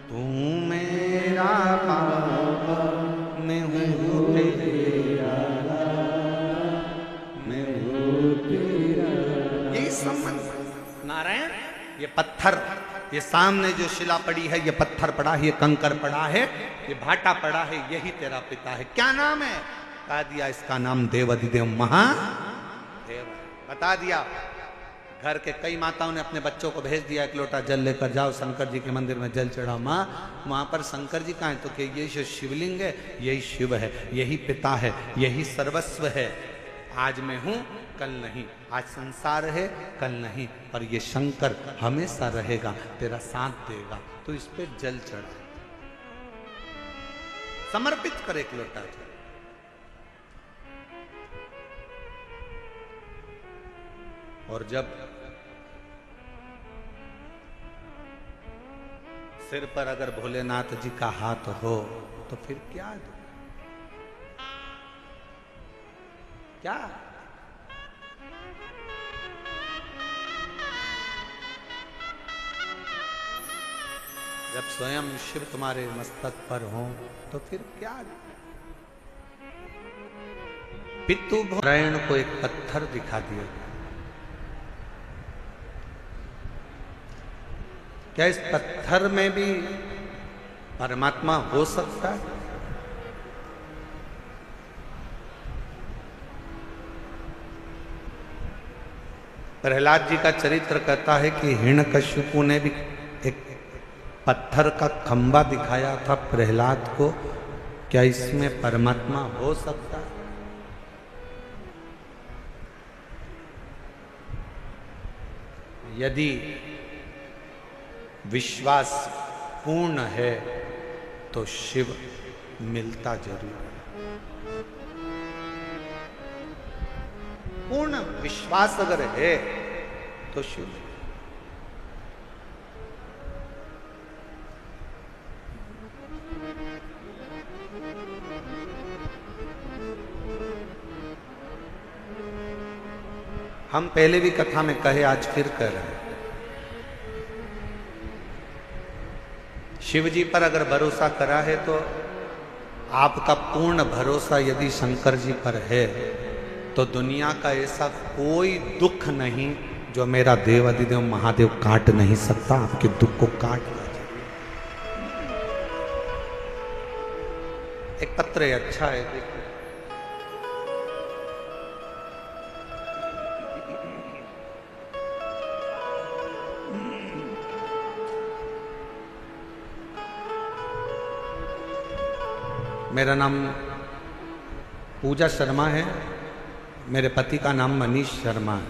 तू मेरा बाबा, मैं हूँ तेरा, मैं हूँ तेरा। यही संबंध। नारायण ये पत्थर, ये सामने जो शिला पड़ी है, ये पत्थर पड़ा है, ये कंकर पड़ा है, ये भाटा पड़ा है, यही तेरा पिता है। क्या नाम है? बता दिया, इसका नाम देवाधिदेव महादेव। बता दिया। घर के कई माताओं ने अपने बच्चों को भेज दिया, एक लोटा जल लेकर जाओ शंकर जी के मंदिर में जल चढ़ाओ। माँ वहां पर शंकर जी कहाँ है? तो क्या यही जो शिवलिंग है, यही शिव है, यही पिता है, यही सर्वस्व है। आज मैं हूं, कल नहीं। आज संसार है, कल नहीं, पर ये शंकर हमेशा रहेगा, तेरा साथ देगा। तो इस पे जल चढ़ा, समर्पित कर एक लोटा जल। और जब सिर पर अगर भोलेनाथ जी का हाथ हो तो फिर क्या दो? क्या? जब स्वयं शिव तुम्हारे मस्तक पर हो तो फिर क्या दो? पितु नारायण को एक पत्थर दिखा दिया। क्या इस पत्थर में भी परमात्मा हो सकता है? प्रहलाद जी का चरित्र कहता है कि हिरण्यकश्यपु ने भी एक पत्थर का खंबा दिखाया था प्रहलाद को। क्या इसमें परमात्मा हो सकता है? यदि विश्वास पूर्ण है तो शिव मिलता जरूर है। पूर्ण विश्वास अगर है तो शिव। हम पहले भी कथा में कहे, आज फिर कह रहे हैं, शिव जी पर अगर भरोसा करा है तो आपका पूर्ण भरोसा यदि शंकर जी पर है तो दुनिया का ऐसा कोई दुख नहीं जो मेरा देव अधिदेव महादेव काट नहीं सकता। आपके दुख को काट दिया जाए। एक पत्र है, अच्छा है, देखो। मेरा नाम पूजा शर्मा है, मेरे पति का नाम मनीष शर्मा है।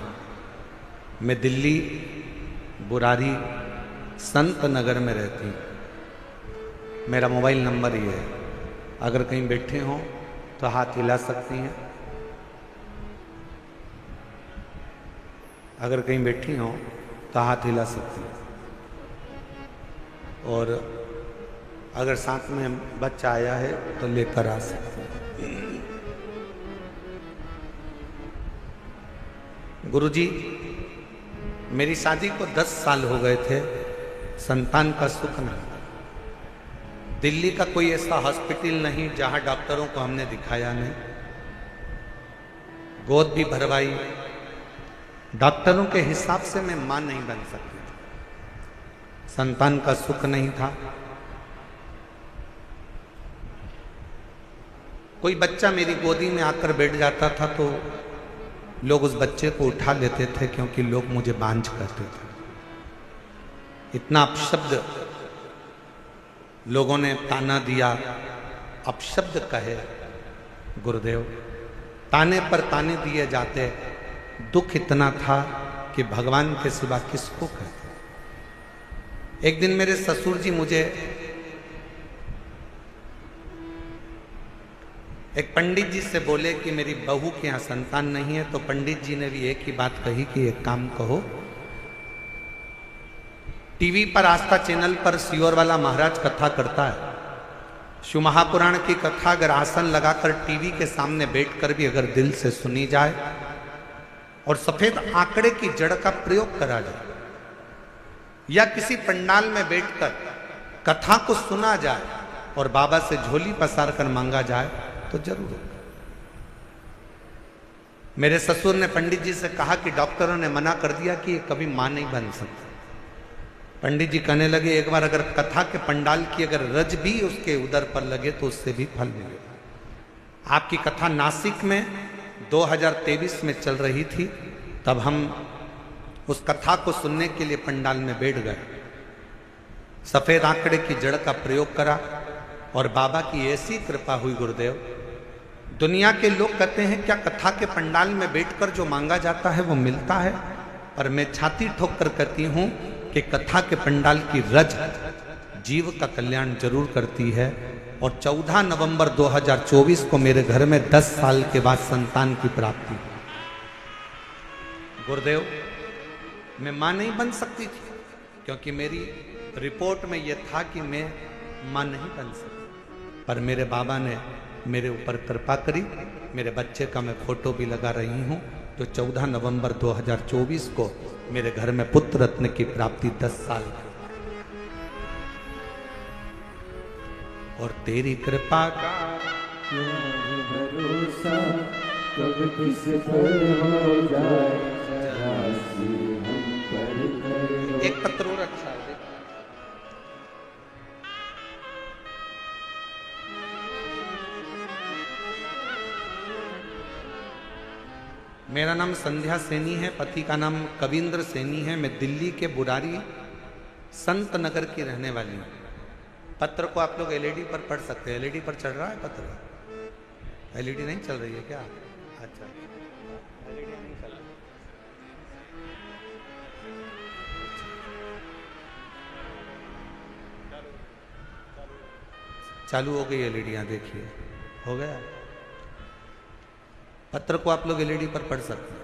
मैं दिल्ली बुरारी संत नगर में रहती हूँ। मेरा मोबाइल नंबर ये है, अगर कहीं बैठे हों तो हाथ हिला सकती हैं। अगर कहीं बैठी हों तो हाथ हिला सकती हैं। और अगर साथ में बच्चा आया है तो लेकर आ सकते हैं। गुरुजी, मेरी शादी को 10 साल हो गए थे, संतान का सुख नहीं। दिल्ली का कोई ऐसा हॉस्पिटल नहीं जहां डॉक्टरों को हमने दिखाया नहीं, गोद भी भरवाई, डॉक्टरों के हिसाब से मैं मां नहीं बन सकती थी। संतान का सुख नहीं था। कोई बच्चा मेरी गोदी में आकर बैठ जाता था तो लोग उस बच्चे को उठा लेते थे, क्योंकि लोग मुझे बांझ कहते थे। इतना अपशब्द लोगों ने ताना दिया, अपशब्द कहे गुरुदेव, ताने पर ताने दिए जाते। दुख इतना था कि भगवान के सिवा किसको कहते। एक दिन मेरे ससुर जी मुझे एक पंडित जी से बोले कि मेरी बहू के यहाँ संतान नहीं है, तो पंडित जी ने भी एक ही बात कही कि एक काम कहो, टीवी पर आस्था चैनल पर सियोर वाला महाराज कथा करता है, शिव महापुराण की कथा अगर आसन लगाकर टीवी के सामने बैठकर भी अगर दिल से सुनी जाए और सफेद आंकड़े की जड़ का प्रयोग करा जाए, या किसी पंडाल में बैठकर कथा को सुना जाए और बाबा से झोली पसार कर मांगा जाए तो जरूर होगा। मेरे ससुर ने पंडित जी से कहा कि डॉक्टरों ने मना कर दिया कि ये कभी मां नहीं बन सकती। पंडित जी कहने लगे, एक बार अगर कथा के पंडाल की अगर रज भी उसके उदर पर लगे तो उससे भी फल मिलेगा। आपकी कथा नासिक में 2023 में चल रही थी, तब हम उस कथा को सुनने के लिए पंडाल में बैठ गए। सफेद आंकड़े की जड़ का प्रयोग करा और बाबा की ऐसी कृपा हुई गुरुदेव। दुनिया के लोग कहते हैं क्या कथा के पंडाल में बैठकर जो मांगा जाता है वो मिलता है, पर मैं छाती ठोक कर कहती हूं कि कथा के पंडाल की रज जीव का कल्याण जरूर करती है। और 14 नवंबर 2024 को मेरे घर में 10 साल के बाद संतान की प्राप्ति। गुरुदेव, मैं मां नहीं बन सकती थी, क्योंकि मेरी रिपोर्ट में यह था कि मैं मां नहीं बन सकती, पर मेरे बाबा ने मेरे ऊपर कृपा करी। मेरे बच्चे का मैं फोटो भी लगा रही हूं, जो 14 नवंबर 2024 को मेरे घर में पुत्र रत्न की प्राप्ति 10 साल की। और तेरी कृपा का भरोसा कब किस पर हो जाए, जरा सी हम पर कर। एक पत्र और अच्छा है। मेरा नाम संध्या सैनी है, पति का नाम कविंद्र सैनी है। मैं दिल्ली के बुरारी संत नगर की रहने वाली हूँ। पत्र को आप लोग एलईडी पर पढ़ सकते हैं। एलईडी पर चल रहा है पत्र? एलईडी नहीं चल रही है क्या? अच्छा, एलईडी नहीं चल रही। चालू हो गई एलईडियाँ, देखिए हो गया। पत्र को आप लोग एलईडी पर पढ़ सकते हैं।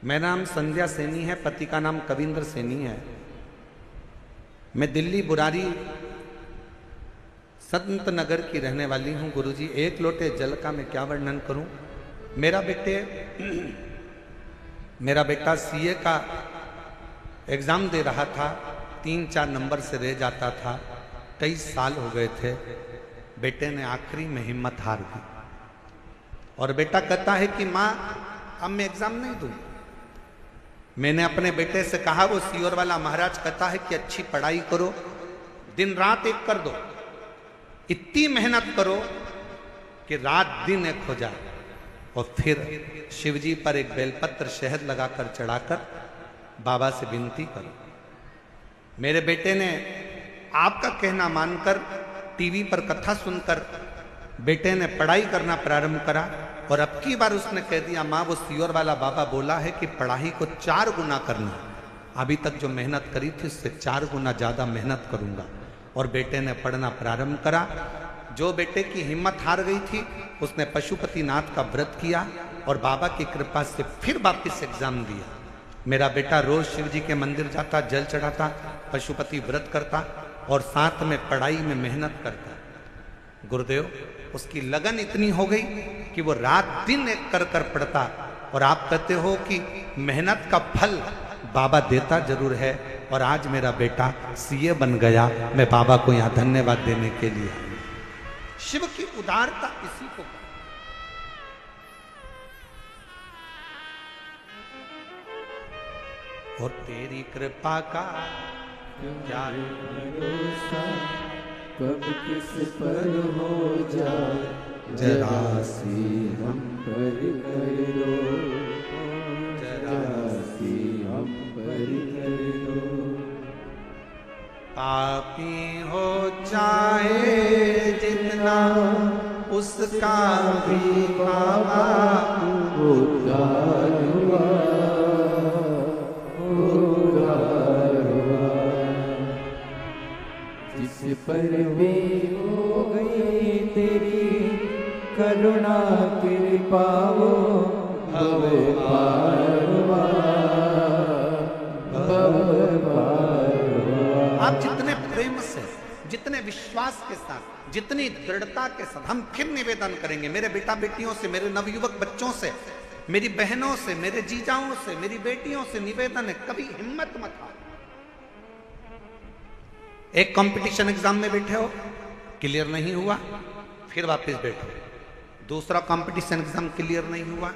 मेरा नाम संध्या सैनी है, पति का नाम कविंद्र सैनी है। मैं दिल्ली बुरारी संत नगर की रहने वाली हूँ। गुरुजी, एक लोटे जल का मैं क्या वर्णन करूं। मेरा बेटे मेरा बेटा सीए का एग्जाम दे रहा था, 3-4 नंबर से रह जाता था। 23 साल हो गए थे। बेटे ने आखिरी में हिम्मत हार दी और बेटा कहता है कि माँ अब मैं एग्जाम नहीं दूँ। मैंने अपने बेटे से कहा, वो सीओर वाला महाराज कहता है कि अच्छी पढ़ाई करो, दिन रात एक कर दो, इतनी मेहनत करो कि रात दिन एक हो जाए, और फिर शिवजी पर एक बेलपत्र शहद लगाकर चढ़ाकर बाबा से विनती करो। मेरे बेटे ने आपका कहना मानकर टीवी पर कथा सुनकर बेटे ने पढ़ाई करना प्रारंभ करा, और अब की बार उसने कह दिया, माँ वो सीओर वाला बाबा बोला है कि पढ़ाई को 4 गुना करना। अभी तक जो मेहनत करी थी उससे 4 गुना ज्यादा मेहनत करूंगा। और बेटे ने पढ़ना प्रारंभ करा। जो बेटे की हिम्मत हार गई थी उसने पशुपतिनाथ का व्रत किया और बाबा की कृपा से फिर वापिस एग्जाम दिया। मेरा बेटा रोज शिव जी के मंदिर जाता, जल चढ़ाता, पशुपति व्रत करता और साथ में पढ़ाई में मेहनत करता। गुरुदेव, उसकी लगन इतनी हो गई कि वो रात दिन एक कर कर पढ़ता। और आप कहते हो कि मेहनत का फल बाबा देता जरूर है, और आज मेरा बेटा सीए बन गया। मैं बाबा को यहाँ धन्यवाद देने के लिए। शिव की उदारता इसी को। और तेरी कृपा का क्या भरोसा, कब किस पर हो जाए जरा सी हम पर कर दो, जरा सी हम पर कर दो। पापी हो चाहे जितना उसका भी बाबा उद्धार हुआ, उद्धार हुआ। जिस पर भी हो गई तेरी करुणा कृपा, वो भव पार हुआ, भव पार हुआ। आप जितने प्रेम से, जितने विश्वास के साथ, जितनी दृढ़ता के साथ, हम फिर निवेदन करेंगे मेरे बेटा बेटियों से, मेरे नवयुवक बच्चों से, मेरी बहनों से, मेरे जीजाओं से, मेरी बेटियों से निवेदन है, कभी हिम्मत मत हारो। एक कंपटीशन एग्जाम में बैठे हो, क्लियर नहीं हुआ, फिर वापस बैठो। दूसरा कंपटीशन एग्जाम क्लियर नहीं हुआ,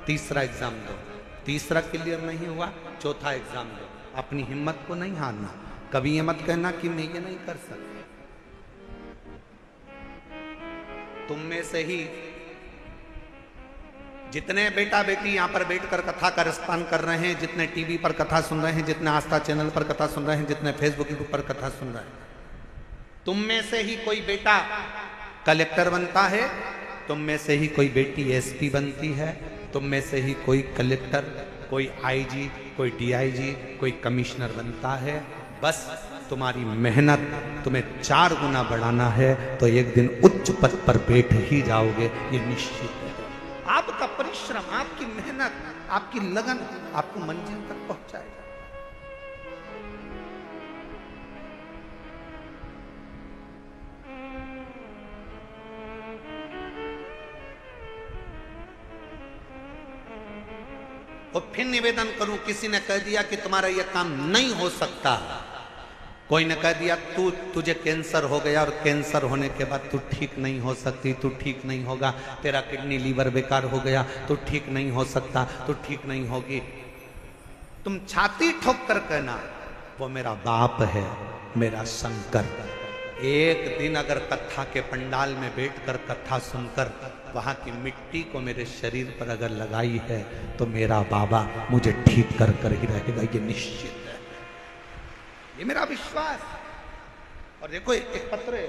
तीसरा एग्जाम दो। तीसरा क्लियर नहीं हुआ, चौथा एग्जाम दो। अपनी हिम्मत को नहीं हारना। कभी ये मत कहना कि मैं ये नहीं कर सकता। तुम में से ही जितने बेटा बेटी यहां पर बैठकर कथा का रसपान कर रहे हैं, जितने टीवी पर कथा सुन रहे हैं, जितने आस्था चैनल पर कथा सुन रहे हैं, जितने फेसबुक यूट्यूब पर कथा सुन रहे हैं, तुम में से ही कोई बेटा कलेक्टर बनता है, तुम में से ही कोई बेटी एसपी बनती है, तुम में से ही कोई कलेक्टर, कोई आईजी, कोई डीआईजी, कोई कमिश्नर बनता है। बस तुम्हारी मेहनत तुम्हें 4 गुना बढ़ाना है तो एक दिन उच्च पद पर बैठ ही जाओगे, ये निश्चित है। आपका परिश्रम, आपकी मेहनत, आपकी लगन आपको मंजिल तक पहुंचाएगा। और फिर निवेदन करूं, किसी ने कह दिया कि तुम्हारा यह काम नहीं हो सकता, कोई ने कह दिया तुझे कैंसर हो गया और कैंसर होने के बाद तू ठीक नहीं हो सकती, तू ठीक नहीं होगा, तेरा किडनी लीवर बेकार हो गया, तू ठीक नहीं हो सकता, तू ठीक नहीं होगी, तुम छाती ठोक कर कहना वो मेरा बाप है, मेरा शंकर। एक दिन अगर कथा के पंडाल में बैठकर कथा सुनकर वहां की मिट्टी को मेरे शरीर पर अगर लगाई है तो मेरा बाबा मुझे ठीक कर कर ही रहेगा, ये निश्चित है, ये मेरा विश्वास। और देखो एक पत्र है,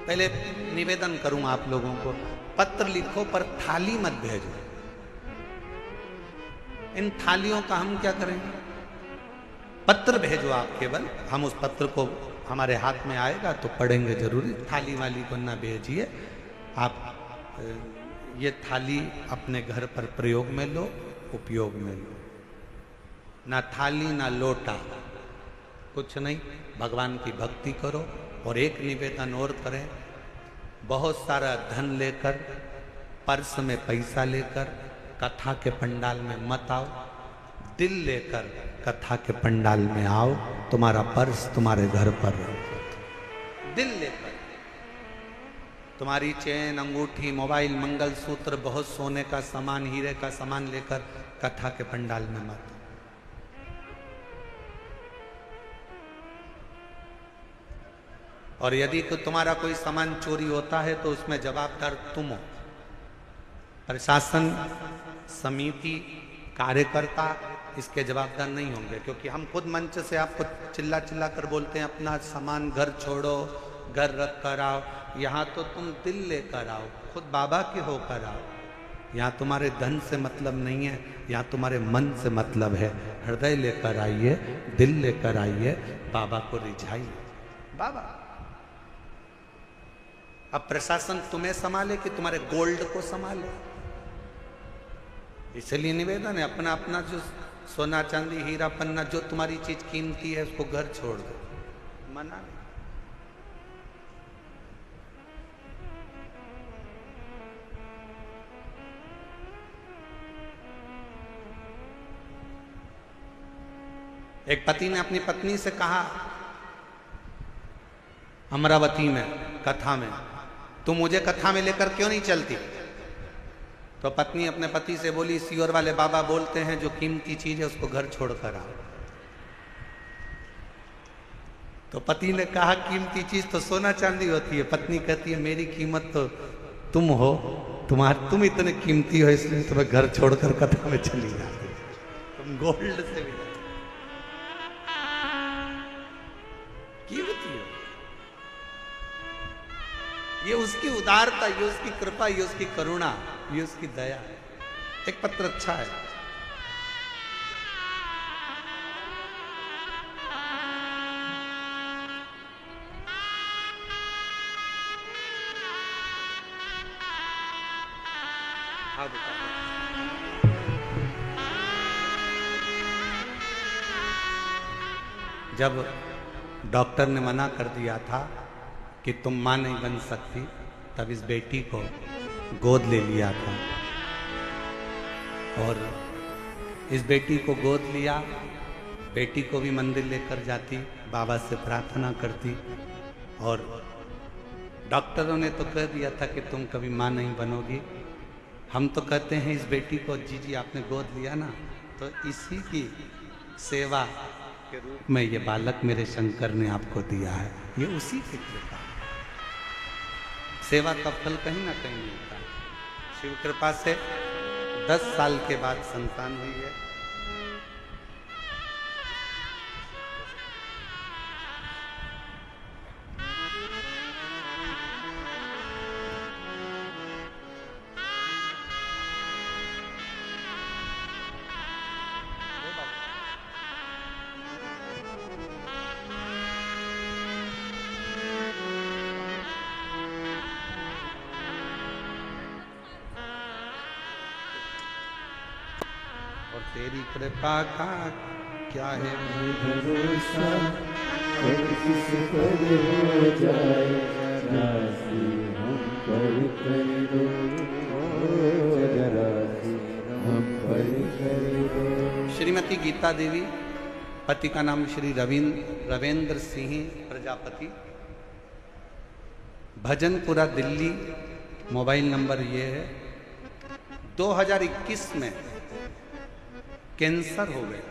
पहले निवेदन करूं आप लोगों को, पत्र लिखो पर थाली मत भेजो। इन थालियों का हम क्या करेंगे? पत्र भेजो आप केवल, हम उस पत्र को हमारे हाथ में आएगा तो पढ़ेंगे जरूरी। थाली वाली को ना भेजिए आप। ये थाली अपने घर पर प्रयोग में लो, उपयोग में लो। ना थाली ना लोटा, कुछ नहीं, भगवान की भक्ति करो, और एक निवेदन और करें, बहुत सारा धन लेकर, पर्स में पैसा लेकर कथा के पंडाल में मत आओ। दिल लेकर कथा के पंडाल में आओ, तुम्हारा पर्स तुम्हारे घर पर रहो। दिल लेकर तुम्हारी चेन, अंगूठी, मोबाइल, मंगलसूत्र, बहुत सोने का सामान, हीरे का सामान लेकर कथा के पंडाल में मत। और यदि तो तुम्हारा कोई सामान चोरी होता है तो उसमें जवाबदार तुम हो। प्रशासन, समिति, कार्यकर्ता इसके जवाबदार नहीं होंगे, क्योंकि हम खुद मंच से आपको चिल्ला चिल्ला कर बोलते हैं अपना सामान घर छोड़ो, घर रख कर आओ। यहाँ तो तुम दिल लेकर आओ, खुद बाबा के होकर आओ। यहाँ तुम्हारे धन से मतलब नहीं है, यहाँ तुम्हारे मन से मतलब है। हृदय लेकर आइए, दिल लेकर आइए, बाबा को रिझाइए। बाबा अब प्रशासन तुम्हें संभाले कि तुम्हारे गोल्ड को संभाले? इसलिए निवेदन है, अपना अपना जो सोना चांदी हीरा पन्ना जो तुम्हारी चीज कीमती है उसको घर छोड़ दो। मना नहीं। एक पति ने अपनी पत्नी से कहा अमरावती में कथा में, तुम मुझे कथा में लेकर क्यों नहीं चलती? तो पत्नी अपने पति से बोली, सियोर वाले बाबा बोलते हैं जो कीमती चीज है उसको घर छोड़कर आओ। तो पति ने कहा कीमती चीज तो सोना चांदी होती है। पत्नी कहती है मेरी कीमत तो तुम हो, तुम इतने कीमती हो इसलिए तुम्हें घर छोड़कर कथा में चली जाती, तुम गोल्ड से भी कीमती हो। ये उसकी उदारता, ये उसकी कृपा, ये उसकी करुणा, ये उसकी दया है। एक पत्र अच्छा है। हाँ बेटा, जब डॉक्टर ने मना कर दिया था कि तुम मां नहीं बन सकती, तब इस बेटी को गोद ले लिया था। और इस बेटी को गोद लिया, बेटी को भी मंदिर लेकर जाती, बाबा से प्रार्थना करती। और डॉक्टरों ने तो कह दिया था कि तुम कभी मां नहीं बनोगी। हम तो कहते हैं इस बेटी को, जी आपने गोद लिया ना, तो इसी की सेवा के रूप में ये बालक मेरे शंकर ने आपको दिया है। ये उसी की कृपा, सेवा का फल कहीं ना कहीं मिलता है। शिव कृपा से 10 साल के बाद संतान हुई है। और तेरी कृपा का क्या है भरोसा, कब किस पर हो जाए, जरा सी हम पर कर दो, जरा सी हम पर कर दो। श्रीमती गीता देवी, पति का नाम श्री रविंद्र सिंह प्रजापति, भजनपुरा दिल्ली। मोबाइल नंबर ये है। 2021 में कैंसर हो गया।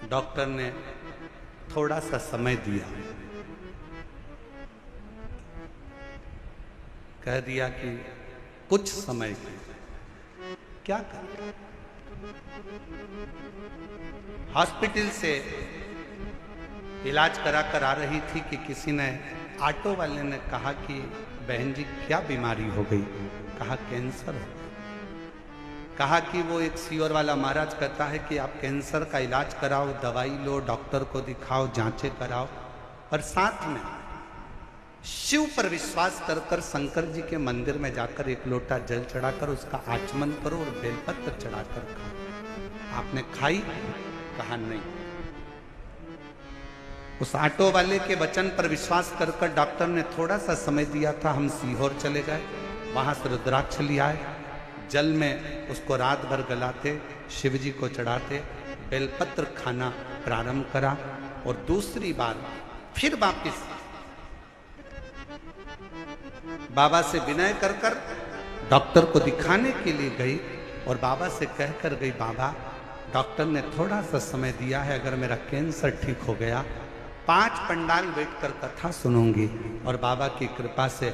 डॉक्टर ने थोड़ा सा समय दिया, कह दिया कि कुछ समय की क्या करें। हॉस्पिटल से इलाज करा कर आ रही थी कि किसी ने, ऑटो वाले ने कहा कि बहन जी क्या बीमारी हो गई? कहा कैंसर हो। कहा कि वो एक सियोर वाला महाराज कहता है कि आप कैंसर का इलाज कराओ, दवाई लो, डॉक्टर को दिखाओ, जांचें कराओ, और साथ में शिव पर विश्वास कर कर शंकर जी के मंदिर में जाकर एक लोटा जल चढ़ाकर उसका आचमन करो और बेलपत्र चढ़ाकर खाओ। आपने खाई? कहा नहीं। उस ऑटो वाले के वचन पर विश्वास कर कर डॉक्टर ने थोड़ा सा समय दिया था। हम सीहोर चले गए, वहां से रुद्राक्ष ले आए, जल में उसको रात भर गलाते, शिव जी को चढ़ाते, बेलपत्र खाना प्रारंभ करा और दूसरी बार फिर वापिस बाबा से विनय कर कर डॉक्टर को दिखाने के लिए गई और बाबा से कहकर गई, बाबा डॉक्टर ने थोड़ा सा समय दिया है, अगर मेरा कैंसर ठीक हो गया 5 पंडाल बैठकर कथा सुनूंगी। और बाबा की कृपा से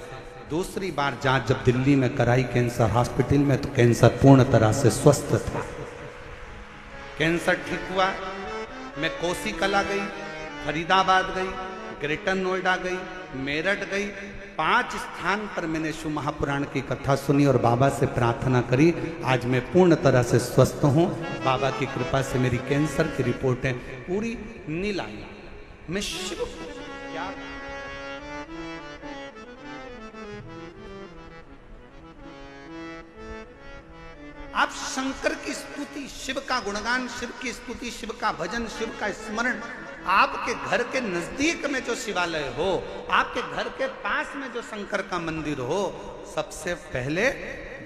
दूसरी बार जांच जब दिल्ली में कराई कैंसर हॉस्पिटल में, तो कैंसर पूर्ण तरह से स्वस्थ था। कैंसर ठीक हुआ। मैं कोसी कला गई, फरीदाबाद गई, ग्रेटर नोएडा गई, मेरठ गई, 5 स्थान पर मैंने शिव महापुराण की कथा सुनी और बाबा से प्रार्थना करी। आज मैं पूर्ण तरह से स्वस्थ हूँ। बाबा की कृपा से मेरी कैंसर की रिपोर्टें पूरी नील आई। मैं शिव को क्या, आप शंकर की स्तुति, शिव का गुणगान, शिव की स्तुति, शिव का भजन, शिव का स्मरण, आपके घर के नजदीक में जो शिवालय हो, आपके घर के पास में जो शंकर का मंदिर हो, सबसे पहले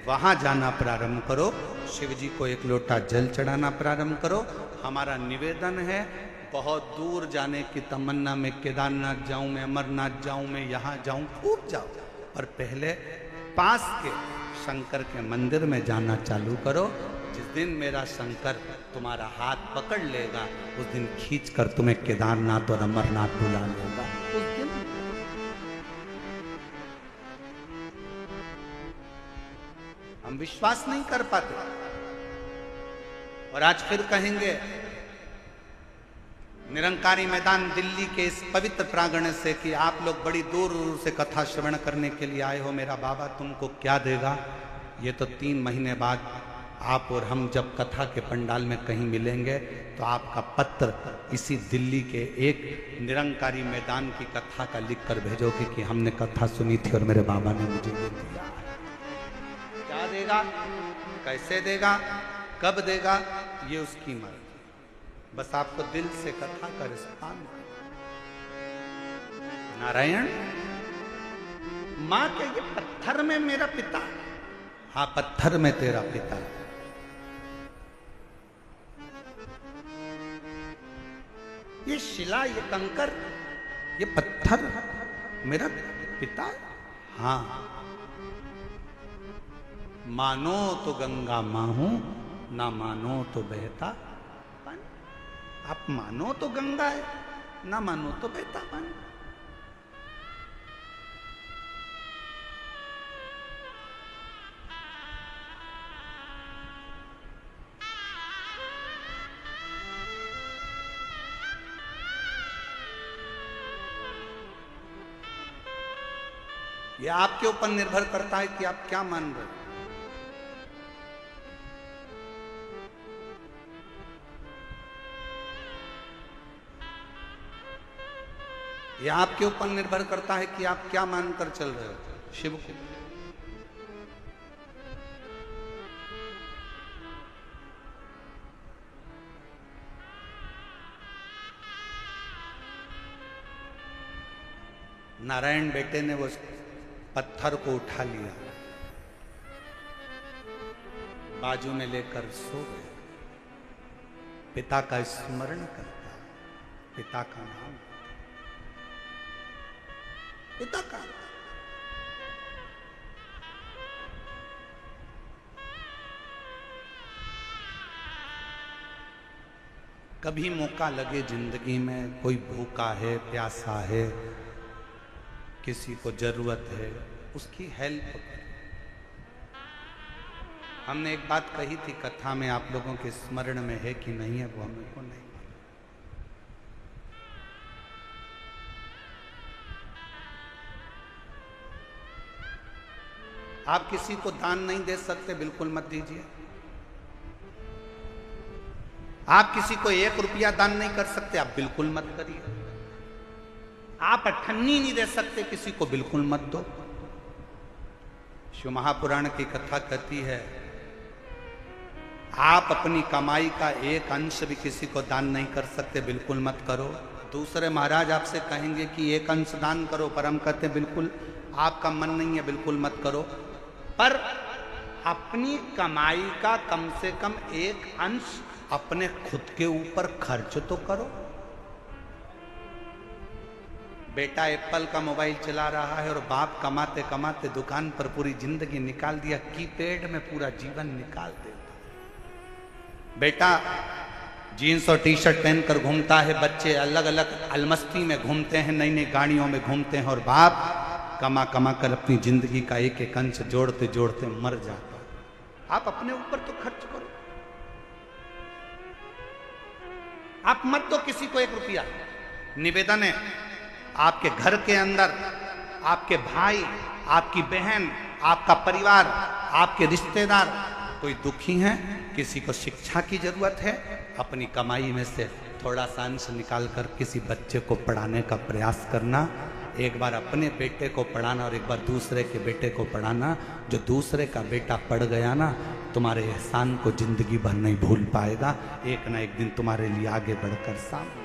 वहां जाना प्रारंभ करो। शिव जी को 1 लोटा जल चढ़ाना प्रारंभ करो। हमारा निवेदन है, बहुत दूर जाने की तमन्ना में, केदारनाथ जाऊं मैं, अमरनाथ जाऊं मैं, यहाँ जाऊं, खूब जाओ, पर पहले पास के शंकर के मंदिर में जाना चालू करो। जिस दिन मेरा शंकर तुम्हारा हाथ पकड़ लेगा, उस दिन खींच कर तुम्हें केदारनाथ और अमरनाथ बुला लेगा। उस दिन हम विश्वास नहीं कर पाते और आज फिर कहेंगे निरंकारी मैदान दिल्ली के इस पवित्र प्रांगण से कि आप लोग बड़ी दूर दूर से कथा श्रवण करने के लिए आए हो, मेरा बाबा तुमको क्या देगा। ये तो 3 महीने बाद आप और हम जब कथा के पंडाल में कहीं मिलेंगे तो आपका पत्र इसी दिल्ली के एक निरंकारी मैदान की कथा का लिख कर भेजोगे कि हमने कथा सुनी थी और मेरे बाबा ने मुझे ये दिया। क्या देगा, कैसे देगा, कब देगा, ये उसकी मर्जी। बस आपको दिल से कथा का रिस्पान। नारायण मां कहिए पत्थर में मेरा पिता, हाँ पत्थर में तेरा पिता। ये शिला, ये कंकर, ये पत्थर मेरा पिता, हाँ। मानो तो गंगा मां हूं, ना मानो तो बहता पानी। आप मानो तो गंगा है, ना मानो तो बहता पानी। यह आपके ऊपर निर्भर करता है कि आप क्या मान रहे हो। यह आपके ऊपर निर्भर करता है कि आप क्या मानकर चल रहे हो शिव को। नारायण बेटे ने वो पत्थर को उठा लिया, बाजू में लेकर सो गए। पिता का स्मरण करता, पिता का नाम, पिता का। कभी मौका लगे जिंदगी में, कोई भूखा है, प्यासा है, किसी को जरूरत है, उसकी हेल्प करें। हमने एक बात कही थी कथा में, आप लोगों के स्मरण में है कि नहीं है वो हमें को नहीं। आप किसी को दान नहीं दे सकते, बिल्कुल मत दीजिए। आप किसी को 1 रुपया दान नहीं कर सकते, आप बिल्कुल मत करिए। आप अठन्नी नहीं दे सकते, किसी को बिल्कुल मत दो। शिव महापुराण की कथा कहती है आप अपनी कमाई का 1 अंश भी किसी को दान नहीं कर सकते, बिल्कुल मत करो। दूसरे महाराज आपसे कहेंगे कि एक अंश दान करो, पर हम कहते हैं बिल्कुल आपका मन नहीं है, बिल्कुल मत करो, पर अपनी कमाई का कम से कम एक अंश अपने खुद के ऊपर खर्च तो करो। बेटा एप्पल का मोबाइल चला रहा है और बाप कमाते कमाते दुकान पर पूरी जिंदगी निकाल दिया, कीपैड में पूरा जीवन निकाल देता। बेटा जीन्स और टी शर्ट पहनकर घूमता है, बच्चे अलग अलग अलमस्ती में घूमते हैं, नई नई गाड़ियों में घूमते हैं, और बाप कमा कमा कर अपनी जिंदगी का एक एक अंश जोड़ते जोड़ते मर जाता। आप अपने ऊपर तो खर्च करो, आप मत दो किसी को 1 रुपया। निवेदन है, आपके घर के अंदर आपके भाई, आपकी बहन, आपका परिवार, आपके रिश्तेदार कोई दुखी हैं, किसी को शिक्षा की जरूरत है, अपनी कमाई में से थोड़ा सा अंश निकालकर किसी बच्चे को पढ़ाने का प्रयास करना। एक बार अपने बेटे को पढ़ाना और एक बार दूसरे के बेटे को पढ़ाना। जो दूसरे का बेटा पढ़ गया ना, तुम्हारे एहसान को जिंदगी भर नहीं भूल पाएगा, एक ना एक दिन तुम्हारे लिए आगे बढ़कर सामने।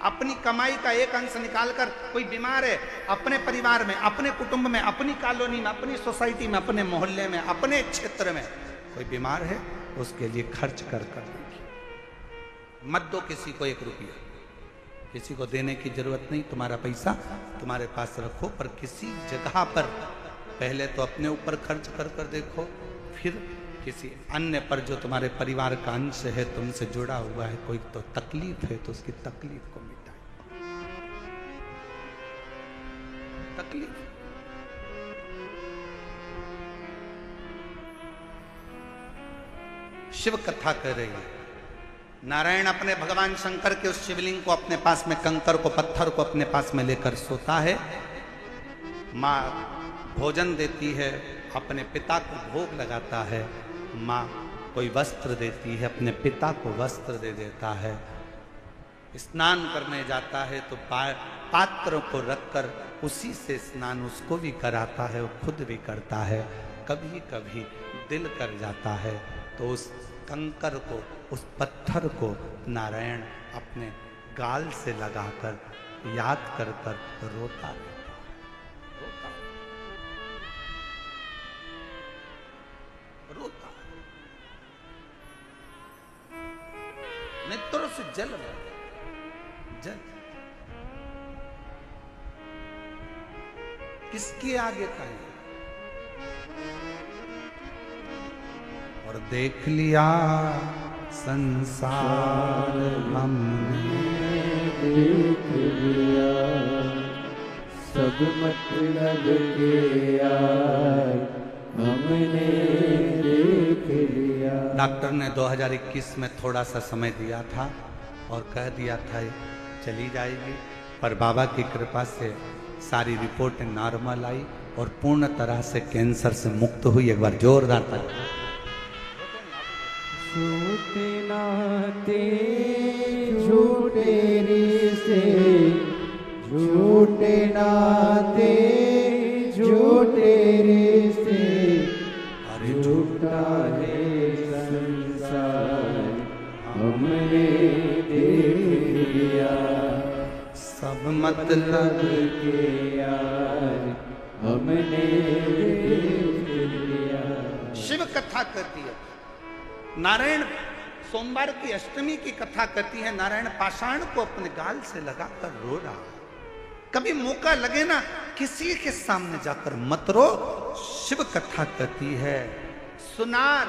अपनी कमाई का एक अंश निकालकर, कोई बीमार है अपने परिवार में, अपने कुटुंब में, अपनी कॉलोनी में, अपनी सोसाइटी में, अपने मोहल्ले में, अपने क्षेत्र में कोई बीमार है, उसके लिए खर्च कर मत दो किसी को 1 रुपया। किसी को देने की जरूरत नहीं, तुम्हारा पैसा तुम्हारे पास रखो, पर किसी जगह पर पहले तो अपने ऊपर खर्च कर देखो, फिर किसी अन्य पर जो तुम्हारे परिवार का अंश है, तुमसे जुड़ा हुआ है, कोई तो तकलीफ है तो उसकी तकलीफ को मिटाए। तकलीफ शिव कथा कह रही है। नारायण अपने भगवान शंकर के उस शिवलिंग को अपने पास में, कंकर को, पत्थर को अपने पास में लेकर सोता है। माँ भोजन देती है, अपने पिता को भोग लगाता है। माँ कोई वस्त्र देती है, अपने पिता को वस्त्र दे देता है। स्नान करने जाता है तो पात्र को रखकर उसी से स्नान उसको भी कराता है, वो खुद भी करता है। कभी कभी दिल कर जाता है तो उस कंकर को, उस पत्थर को नारायण अपने गाल से लगाकर याद कर कर रोता है। नेत्रों से जल जल किसके आगे कहें। और देख लिया संसार हमने, देख लिया सब मतलब के यार हमने देख लिया। डॉक्टर ने 2021 में थोड़ा सा समय दिया था और कह दिया था चली जाएगी, पर बाबा की कृपा से सारी रिपोर्ट नॉर्मल आई और पूर्ण तरह से कैंसर से मुक्त हुई। एक बार जोरदार ताली। झूठे नाते झूठे रिश्ते, झूठे नाते झूठे रिश्ते, अरे झूठा है संसार हमने देख लिया। सब मतलब के यार हमने देख लिया। शिव कथा करती है। नारायण सोमवार की अष्टमी की कथा करती है। नारायण पाषाण को अपने गाल से लगाकर रो रहा है। कभी मौका लगे ना, किसी के सामने जाकर मत रो। शिव कथा करती है। सुनार,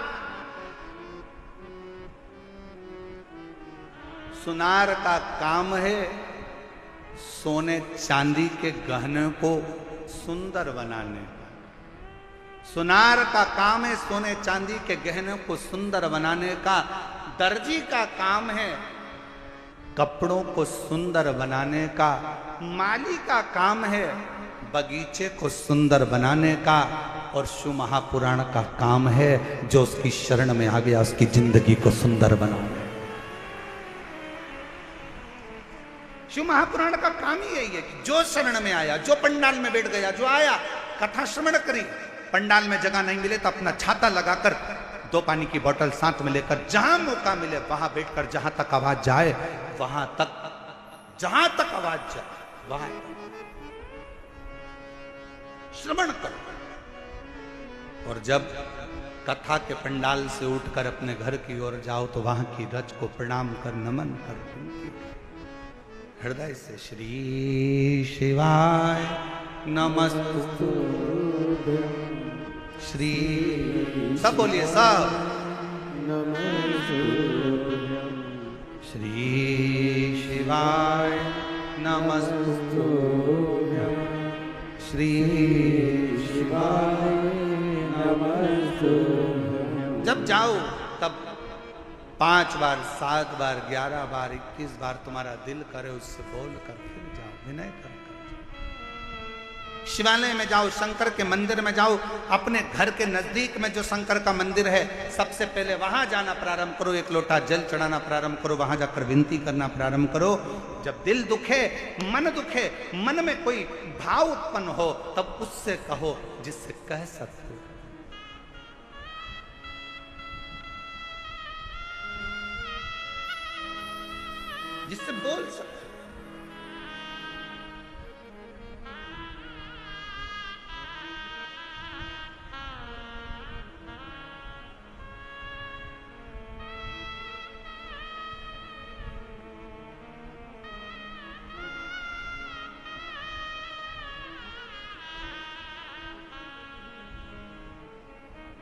सुनार का काम है सोने चांदी के गहने को सुंदर बनाने। सुनार का काम है सोने चांदी के गहने को सुंदर बनाने का। दर्जी का काम है कपड़ों को सुंदर बनाने का। माली का काम है बगीचे को सुंदर बनाने का। और शिव महापुराण का काम है जो उसकी शरण में आ गया उसकी जिंदगी को सुंदर बनाना। शिव महापुराण का काम ही यही है कि जो शरण में आया, जो पंडाल में बैठ गया, जो आया कथा श्रवण करी, पंडाल में जगह नहीं मिले तो अपना छाता लगाकर 2 पानी की बोतल साथ में लेकर जहां मौका मिले वहां बैठकर जहां तक आवाज जाए वहां तक जहां तक आवाज जाए वहां श्रवण करो। और जब कथा के पंडाल से उठकर अपने घर की ओर जाओ तो वहां की रज को प्रणाम कर नमन कर हृदय से श्री शिवाय नमस्तु श्री सब बोलिए सब श्री शिवाय नमस्तु श्री शिवाय नमस्तु। जब जाओ तब 5 बार 7 बार 11 बार 21 बार तुम्हारा दिल करे उससे बोल कर फिर जाओ, विनय कर। शिवालय में जाओ, शंकर के मंदिर में जाओ, अपने घर के नजदीक में जो शंकर का मंदिर है सबसे पहले वहां जाना प्रारंभ करो, एक लोटा जल चढ़ाना प्रारंभ करो, वहां जाकर विनती करना प्रारंभ करो। जब दिल दुखे, मन दुखे, मन में कोई भाव उत्पन्न हो तब उससे कहो जिससे कह सकते हो। जिससे बोल सकते।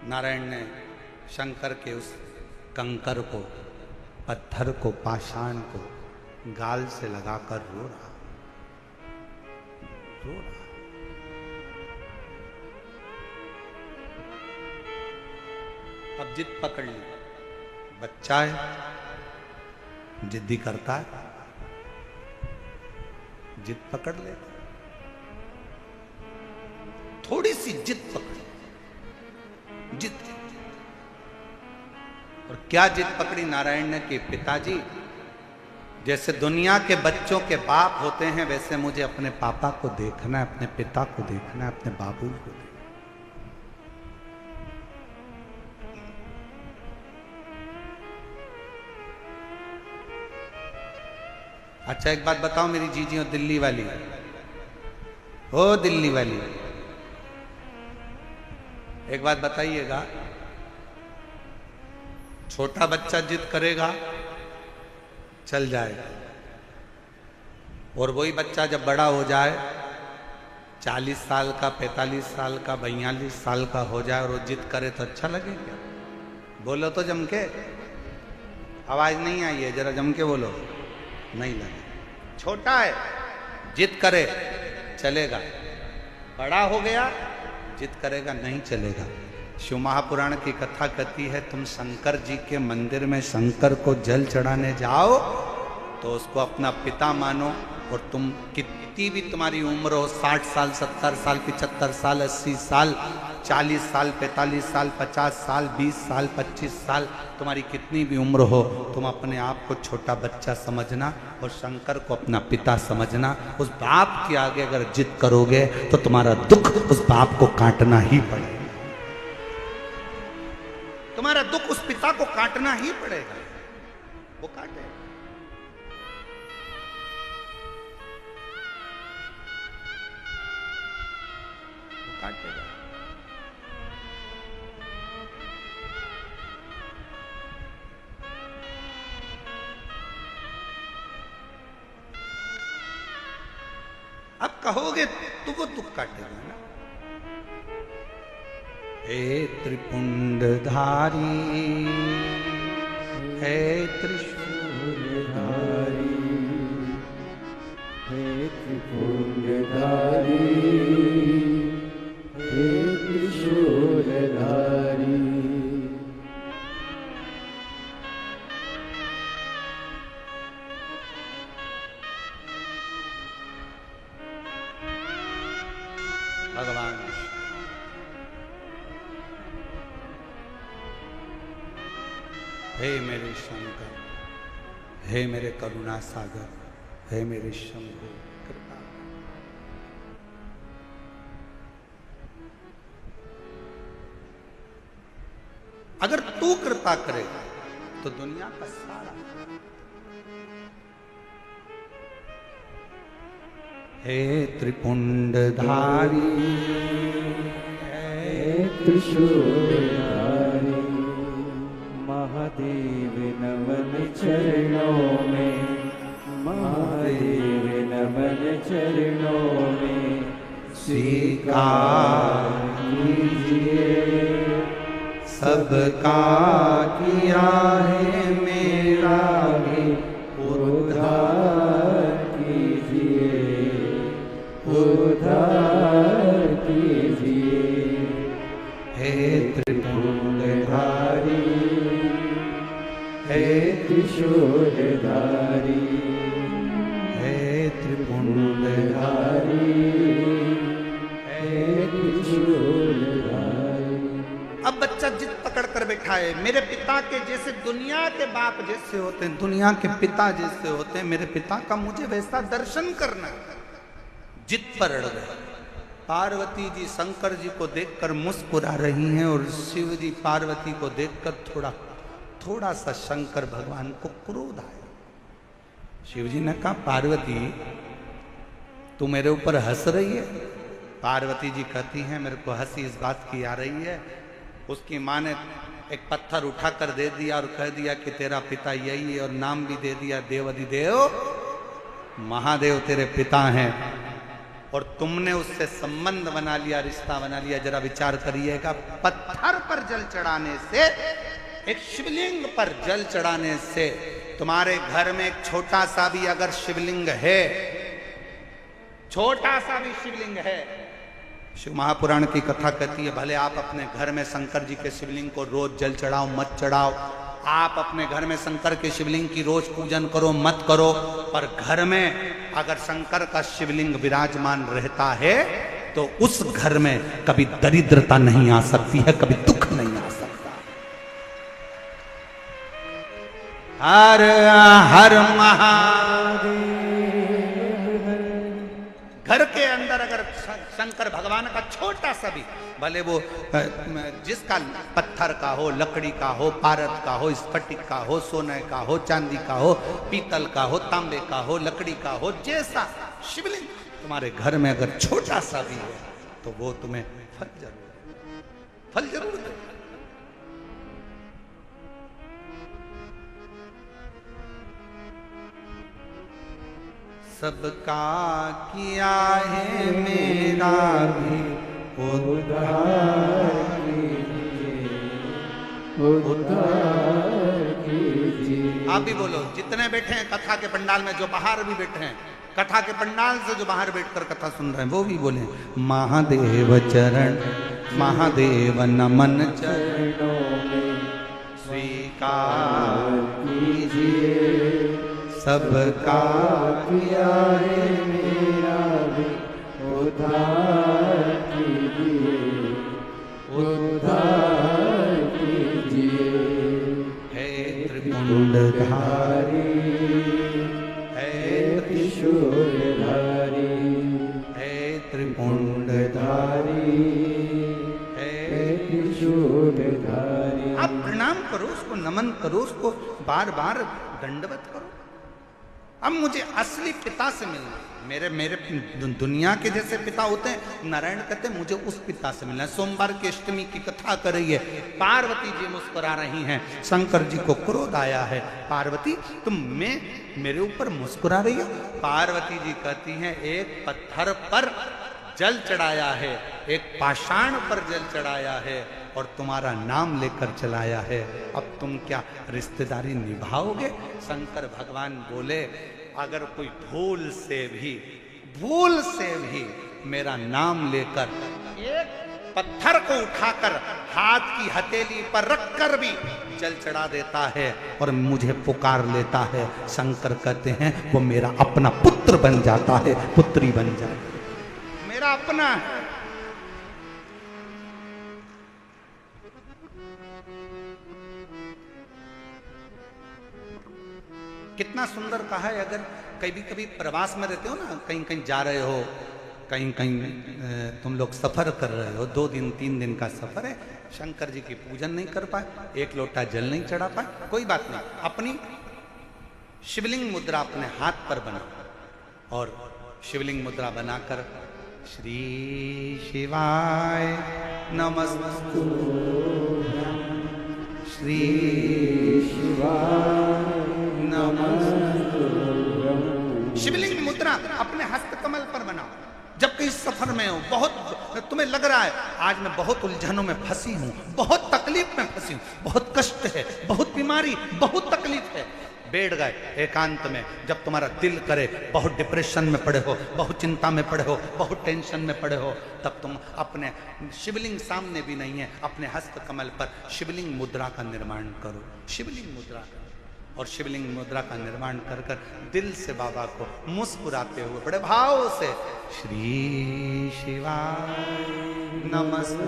नारायण ने शंकर के उस कंकर को, पत्थर को, पाषाण को गाल से लगाकर रो रहा। अब जिद पकड़ ली, बच्चा है, जिद्दी करता है, जिद पकड़ ले, थोड़ी सी जिद पकड़, जिद। और क्या जिद पकड़ी नारायण ने कि पिताजी जैसे दुनिया के बच्चों के बाप होते हैं वैसे मुझे अपने पापा को देखना है, अपने पिता को देखना है, अपने बाबू को देखना। अच्छा एक बात बताओ मेरी जीजी और दिल्ली वाली, ओ दिल्ली वाली, एक बात बताइएगा, छोटा बच्चा जिद करेगा चल जाएगा, और वही बच्चा जब बड़ा हो जाए 40 साल का, 45 साल का, 42 साल का हो जाए और वो जिद करे तो अच्छा लगे क्या? बोलो तो जम के, आवाज नहीं आई है, जरा जम के बोलो, नहीं लगे। छोटा है जिद करे चलेगा, बड़ा हो गया जिद करेगा नहीं चलेगा। शिव महापुराण की कथा कहती है तुम शंकर जी के मंदिर में शंकर को जल चढ़ाने जाओ तो उसको अपना पिता मानो, और तुम कितनी भी तुम्हारी उम्र हो, 60 साल, 70 साल, 75 साल, 80 साल, 40 साल, 45 साल, 50 साल, 20 साल, 25 साल, तुम्हारी कितनी भी उम्र हो, तुम अपने आप को छोटा बच्चा समझना और शंकर को अपना पिता समझना। उस बाप के आगे अगर जिद करोगे तो तुम्हारा दुख उस बाप को काटना ही पड़ेगा, तुम्हारा दुख उस पिता को काटना ही पड़ेगा, वो काटे। वो काटेगा। अब कहोगे तो वो दुख काटेगा ना। हे त्रिपुंडधारी, हे त्रिशूलधारी, हे त्रिपुंडधारी, हे त्रिशूलधारी, भगवान हे मेरे शंकर, हे मेरे करुणा सागर, हे मेरे शंभु कृपा। अगर तू कृपा करेगा तो दुनिया का सारा हे त्रिपुंडधारी, हे त्रिशूलधारी, महादेव नमन चरणों में, महादेव नमन चरणों में, स्वीकार कीजिए सबका किया है मेरा भी उद्धार कीजिए, उद्धार कीजिए। हे त्रिपुंडधारी, हे त्रिशूलधारी, हे त्रिपुंडधारी, हे त्रिशूलधारी। अब बच्चा जिद पकड़ कर बैठा है, मेरे पिता के जैसे दुनिया के बाप जैसे होते हैं, दुनिया के पिता जैसे होते हैं, मेरे पिता का मुझे वैसा दर्शन करना है। जिद पर अड़ गए। पार्वती जी शंकर जी को देखकर मुस्कुरा रही हैं और शिव जी पार्वती को देखकर थोड़ा सा शंकर भगवान को क्रोध आया। शिव जी ने कहा, पार्वती तू मेरे ऊपर हंस रही है? पार्वती जी कहती हैं, मेरे को हंसी इस बात की आ रही है, उसकी माँ ने एक पत्थर उठाकर दे दिया और कह दिया कि तेरा पिता यही है, और नाम भी दे दिया देवाधिदेव महादेव तेरे पिता हैं, और तुमने उससे संबंध बना लिया, रिश्ता बना लिया। जरा विचार करिएगा, पत्थर पर जल चढ़ाने से, एक शिवलिंग पर जल चढ़ाने से, तुम्हारे घर में एक छोटा सा भी अगर शिवलिंग है, छोटा सा भी शिवलिंग है, शिव महापुराण की कथा कहती है, भले आप अपने घर में शंकर जी के शिवलिंग को रोज जल चढ़ाओ मत चढ़ाओ, आप अपने घर में शंकर के शिवलिंग की रोज पूजन करो मत करो, पर घर में अगर शंकर का शिवलिंग विराजमान रहता है तो उस घर में कभी दरिद्रता नहीं आ सकती है, कभी दुख नहीं आ सकता। हर हर महादेव। घर के अंदर अगर शंकर भगवान का छोटा सा भी, भले वो जिसका पत्थर का हो, लकड़ी का हो, पारद का हो, स्फटिक का हो, सोने का हो, चांदी का हो, पीतल का हो, तांबे का हो, लकड़ी का हो, जैसा शिवलिंग तुम्हारे घर में अगर छोटा सा भी है तो वो तुम्हें फल जरूर दे। सबका किया है मेरा भी उद्धार कीजिए, उद्धार कीजिए। आप भी बोलो, जितने बैठे हैं कथा के पंडाल में, जो बाहर भी बैठे हैं कथा के पंडाल से, जो बाहर बैठकर कथा सुन रहे हैं, वो भी बोले, महादेव चरण, महादेव नमन चरणों में स्वीकार कीजिए, सबका किया है मेरा भी उद्धार कीजिए, उद्धार कीजिए। हे त्रिपुंडधारी, हे त्रिशूलधारी, हे त्रिपुंडधारी, हे त्रिशूलधारी। आप प्रणाम करो उसको, नमन करो उसको, बार बार दंडवत करो। अब मुझे असली पिता से मिलना, मेरे दुनिया के जैसे पिता होते हैं, नारायण कहते हैं मुझे उस पिता से मिलना है। सोमवार की अष्टमी की कथा कर रही है, पार्वती जी मुस्कुरा रही हैं, शंकर जी को क्रोध आया है, पार्वती तुम मेरे ऊपर मुस्कुरा रही हो? पार्वती जी कहती हैं, एक पत्थर पर जल चढ़ाया है, एक पाषाण पर जल चढ़ाया है और तुम्हारा नाम लेकर चलाया है, अब तुम क्या रिश्तेदारी निभाओगे? शंकर भगवान बोले, अगर कोई भूल से भी मेरा नाम लेकर एक पत्थर को उठाकर हाथ की हथेली पर रखकर भी जल चढ़ा देता है और मुझे पुकार लेता है, शंकर कहते हैं वो मेरा अपना पुत्र बन जाता है, पुत्री बन जाए, मेरा अपना है। कितना सुंदर कहा है। अगर कभी प्रवास में रहते हो ना, कहीं कहीं जा रहे हो, कहीं कहीं तुम लोग सफर कर रहे हो, 2 दिन 3 दिन का सफर है, शंकर जी की पूजन नहीं कर पाए, एक लोटा जल नहीं चढ़ा पाए, कोई बात नहीं, अपनी शिवलिंग मुद्रा अपने हाथ पर बना और शिवलिंग मुद्रा बनाकर श्री शिवाय नमस्तु, श्री शिवाय नमस्तु। शिवलिंग मुद्रा अपने हस्त कमल पर बनाओ। जब कहीं सफर में हो, बहुत तुम्हें लग रहा है आज मैं बहुत उलझनों में फंसी हूं, बहुत तकलीफ में फंसी हूं, बहुत कष्ट है, बहुत बीमारी, बहुत तकलीफ है, बैठ गए एकांत में। जब तुम्हारा दिल करे, बहुत डिप्रेशन में पड़े हो, बहुत चिंता में पड़े हो, बहुत टेंशन में पड़े हो, तब तुम अपने शिवलिंग सामने भी नहीं है, अपने हस्त कमल पर शिवलिंग मुद्रा का निर्माण करो। शिवलिंग मुद्रा और शिवलिंग मुद्रा का निर्माण कर कर दिल से बाबा को मुस्कुराते हुए बड़े भाव से श्री शिवाय नमस्तु,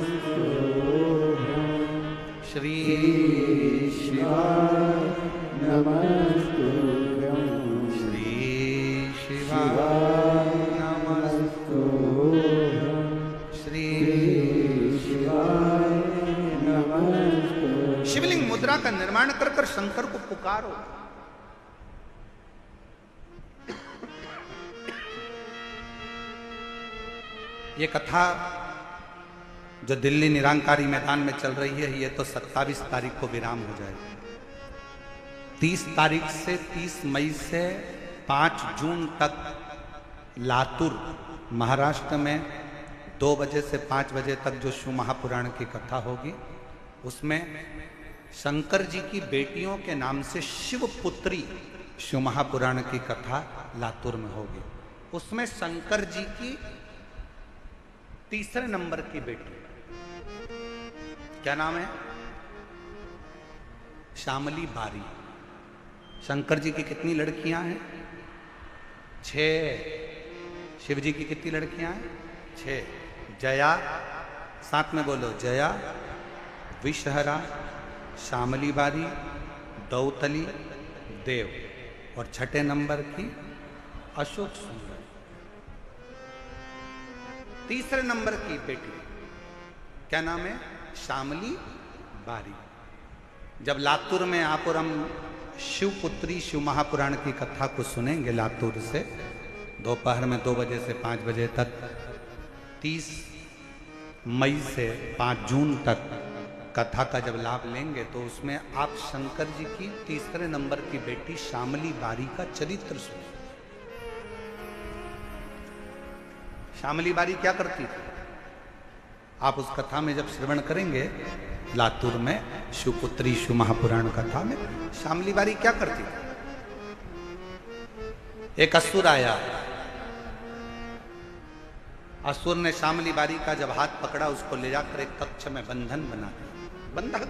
श्री शिवाय नमस्तु, श्री शिवाय नमस्तु, श्री शिवाय नमस्तु। शिवलिंग मुद्रा का निर्माण कर कर शंकर को पुकारो। ये कथा जो दिल्ली निरंकारी मैदान में चल रही है, ये तो 27 तारीख को विराम हो जाएगा। 30 तारीख से 30 मई से 5 जून तक लातूर महाराष्ट्र में 2 बजे से 5 बजे तक जो शिव महापुराण की कथा होगी, उसमें शंकर जी की बेटियों के नाम से शिव पुत्री शिव महापुराण की कथा लातूर में होगी। उसमें शंकर जी की तीसरे नंबर की बेटी, क्या नाम है? श्यामली बारी। शंकर जी की कितनी लड़कियां हैं? 6। शिव जी की कितनी लड़कियां हैं? 6। जया, साथ में बोलो, जया, विषहरा, श्यामली बारी, दौतली, देव, और 6ठे नंबर की अशोक सुंदर। तीसरे नंबर की बेटी क्या नाम है? श्यामली बारी। जब लातूर में आप और हम शिवपुत्री शिव महापुराण की कथा को सुनेंगे लातूर से, दोपहर में 2 बजे से 5 बजे तक, 30 मई से 5 जून तक कथा का जब लाभ लेंगे, तो उसमें आप शंकर जी की तीसरे नंबर की बेटी श्यामली बारी का चरित्र सुनिए। श्यामली बारी क्या करती थी? आप उस कथा में जब श्रवण करेंगे लातूर में शिवपुत्री शिव महापुराण कथा में, श्यामली बारी क्या करती थी? एक असुर आया, असुर ने श्यामली बारी का जब हाथ पकड़ा, उसको ले जाकर एक कक्ष में बंधन बना दिया। बंधन,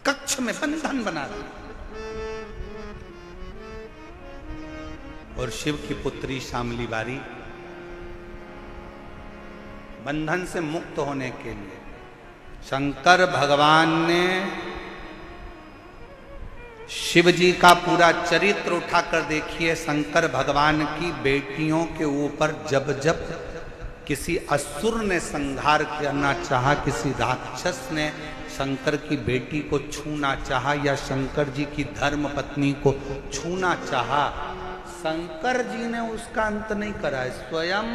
कक्ष में बंधन बना दिया। और शिव की पुत्री श्यामली बारी बंधन से मुक्त होने के लिए शंकर भगवान ने शिव जी का पूरा चरित्र उठाकर देखिए। शंकर भगवान की बेटियों के ऊपर जब जब किसी असुर ने संहार करना चाहा, किसी राक्षस ने शंकर की बेटी को छूना चाहा या शंकर जी की धर्म पत्नी को छूना चाहा, शंकर जी ने उसका अंत नहीं करा। स्वयं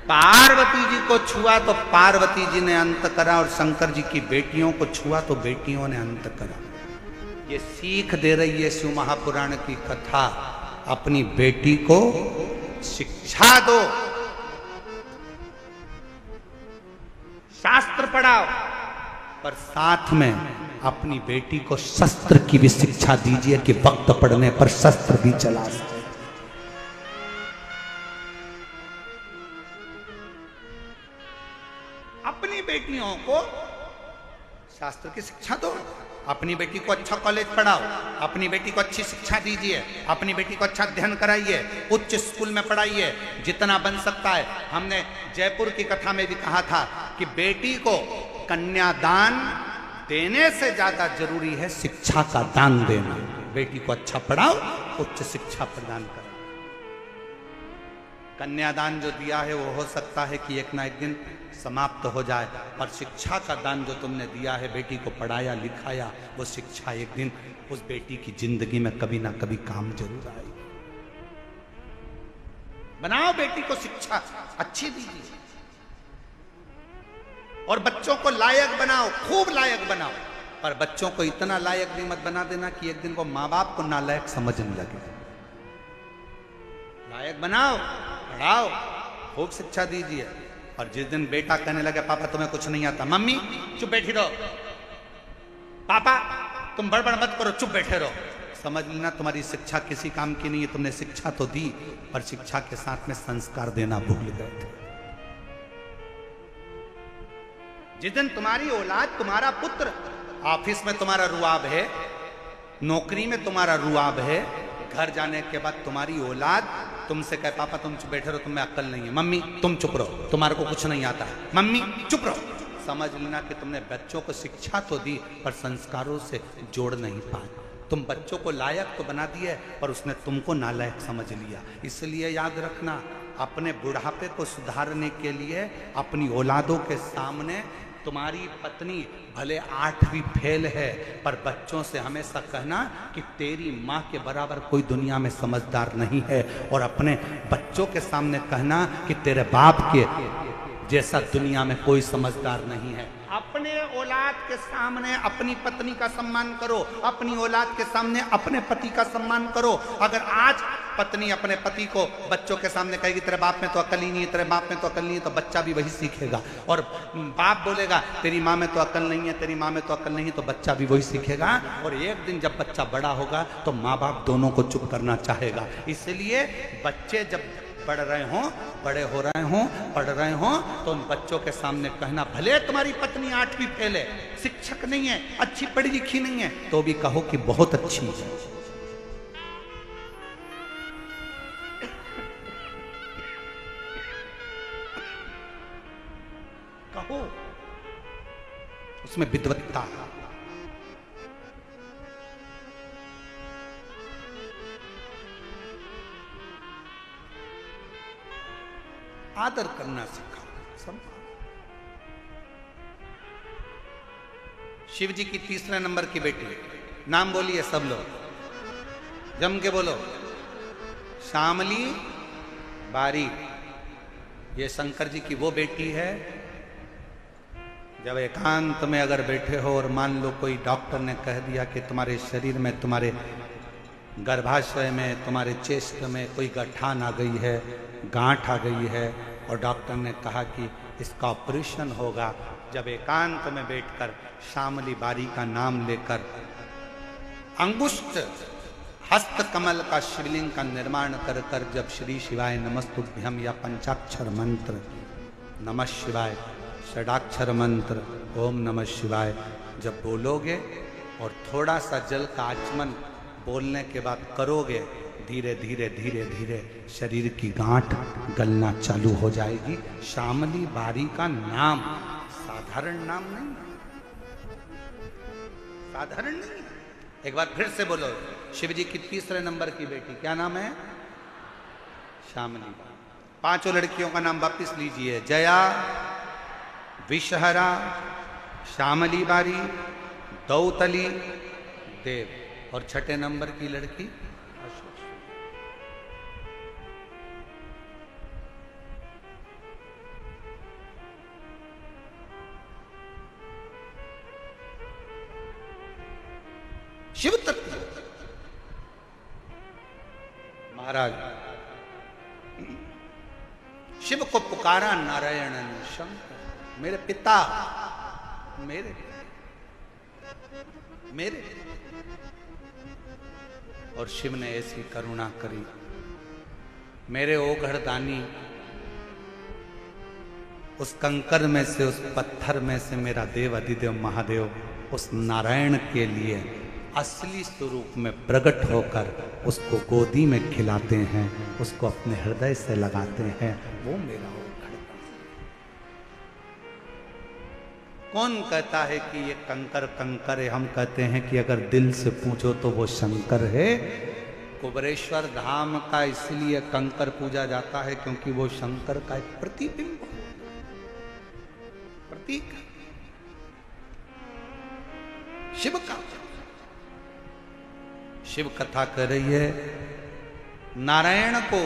पार्वती जी को छुआ तो पार्वती जी ने अंत करा, और शंकर जी की बेटियों को छुआ तो बेटियों ने अंत करा। ये सीख दे रही है शिव महापुराण की कथा। अपनी बेटी को शिक्षा दो, शास्त्र पढ़ाओ, पर साथ में अपनी बेटी को शस्त्र की भी शिक्षा दीजिए कि वक्त पड़ने पर शस्त्र भी चला सके। अपनी बेटियों को शास्त्र की शिक्षा दो, अपनी बेटी को अच्छा कॉलेज पढ़ाओ, अपनी बेटी को अच्छी शिक्षा दीजिए, अपनी बेटी को अच्छा अध्ययन कराइए, उच्च स्कूल में पढ़ाइए, जितना बन सकता है। हमने जयपुर की कथा में भी कहा था कि बेटी को कन्यादान देने से ज्यादा जरूरी है शिक्षा का दान देना। बेटी को अच्छा पढ़ाओ, उच्च शिक्षा प्रदान करो। कन्यादान जो दिया है वो हो सकता है कि एक ना एक दिन समाप्त हो जाए, पर शिक्षा का दान जो तुमने दिया है, बेटी को पढ़ाया लिखाया, वो शिक्षा एक दिन उस बेटी की जिंदगी में कभी ना कभी काम जरूर आएगी। बनाओ बेटी को शिक्षा अच्छी दीजिए और बच्चों को लायक बनाओ, खूब लायक बनाओ। पर बच्चों को इतना लायक भी मत बना देना कि एक दिन वो माँ बाप को नालायक समझने लगे। लायक बनाओ, पढ़ाओ, खूब शिक्षा दीजिए। और जिस दिन बेटा कहने लगे पापा तुम्हें कुछ नहीं आता, मम्मी चुप बैठी रहो, पापा तुम बड़बड़ मत करो, चुप बैठे रहो, समझ लेना तुम्हारी शिक्षा किसी काम की नहीं है। तुमने शिक्षा तो दी पर शिक्षा के साथ में संस्कार देना भूल गए थे। जिस दिन तुम्हारी औलाद, तुम्हारा पुत्र ऑफिस में तुम्हारा रुआब है, नौकरी में तुम्हारा रुआब है, घर जाने के बाद तुम्हारी औलाद तुमसे कहे पापा तुम चुप बैठे रहो, तुम्हें अक्ल नहीं है, मम्मी तुम चुप रहो, तुम्हारे को कुछ नहीं आता, मम्मी चुप रहो, समझ लेना कि तुमने बच्चों को शिक्षा तो दी पर संस्कारों से जोड़ नहीं पाए। तुम बच्चों को लायक तो बना दिए पर उसने तुमको नालायक समझ लिया। इसलिए याद रखना, अपने बुढ़ापे को सुधारने के लिए अपनी औलादों के सामने तुम्हारी पत्नी भले 8वीं फेल है पर बच्चों से हमेशा कहना कि तेरी माँ के बराबर कोई दुनिया में समझदार नहीं है, और अपने बच्चों के सामने कहना कि तेरे बाप के जैसा दुनिया में कोई समझदार नहीं है। अपने औलाद के सामने अपनी पत्नी का सम्मान करो, अपनी औलाद के सामने अपने पति का सम्मान करो। अगर आज पत्नी अपने पति को बच्चों के सामने कहेगी तेरे बाप में तो अकल ही नहीं है, तेरे बाप में तो अकल नहीं है, तो बच्चा भी वही सीखेगा। और बाप बोलेगा तेरी माँ में तो अकल नहीं है, तेरी माँ में तो अकल नहीं है, तो बच्चा भी वही सीखेगा। और एक दिन जब बच्चा बड़ा होगा तो माँ बाप दोनों को चुप करना चाहेगा। इसलिए बच्चे जब पढ़ रहे हों, बड़े हो रहे हों, पढ़ रहे हों, तो उन बच्चों के सामने कहना भले तुम्हारी पत्नी 8वीं फेल है, शिक्षक नहीं है, अच्छी पढ़ी लिखी नहीं है, तो भी कहो कि बहुत अच्छी है। कहो उसमें विद्वत्ता। आदर करना सिखाओ। शिव जी की 3रे नंबर की बेटी, नाम बोलिए सब लोग, जम के बोलो, श्यामली बारी। ये शंकर जी की वो बेटी है, जब एकांत में अगर बैठे हो और मान लो कोई डॉक्टर ने कह दिया कि तुम्हारे शरीर में, तुम्हारे गर्भाशय में, तुम्हारे चेस्ट में कोई गठान आ गई है, गांठ आ गई है, और डॉक्टर ने कहा कि इसका ऑपरेशन होगा, जब एकांत में बैठकर श्यामली बारी का नाम लेकर अंगुष्ठ हस्त कमल का शिवलिंग का निर्माण कर कर जब श्री शिवाय नमस्तुभ्यम या पंचाक्षर मंत्र नमः शिवाय, षडाक्षर मंत्र ओम नमः शिवाय जब बोलोगे और थोड़ा सा जल का आचमन बोलने के बाद करोगे, धीरे धीरे धीरे धीरे शरीर की गांठ गलना चालू हो जाएगी। श्यामली बारी का नाम साधारण नाम नहीं, साधारण नहीं। एक बार फिर से बोलो, शिव जी की 3रे नंबर की बेटी, क्या नाम है? श्यामली। 5 लड़कियों का नाम वापिस लीजिए, जया, विषहरा, श्यामली बारी, दौतली, देव, और 6ठे नंबर की लड़की शिव तत्व। महाराज शिव को पुकारा नारायण ने, शंकर मेरे पिता, मेरे मेरे, और शिव ने ऐसी करुणा करी, मेरे ओघड़दानी, उस कंकर में से, उस पत्थर में से मेरा देव अधिदेव महादेव उस नारायण के लिए असली स्वरूप में प्रकट होकर उसको गोदी में खिलाते हैं, उसको अपने हृदय से लगाते हैं। वो मेरा ओघड़दानी। कौन कहता है कि ये कंकर कंकर है? हम कहते हैं कि अगर दिल से पूछो तो वो शंकर है। कुबरेश्वर धाम का इसलिए कंकर पूजा जाता है क्योंकि वो शंकर का एक प्रतिबिंब, प्रतीक शिव का। शिव कथा कर रही है, नारायण को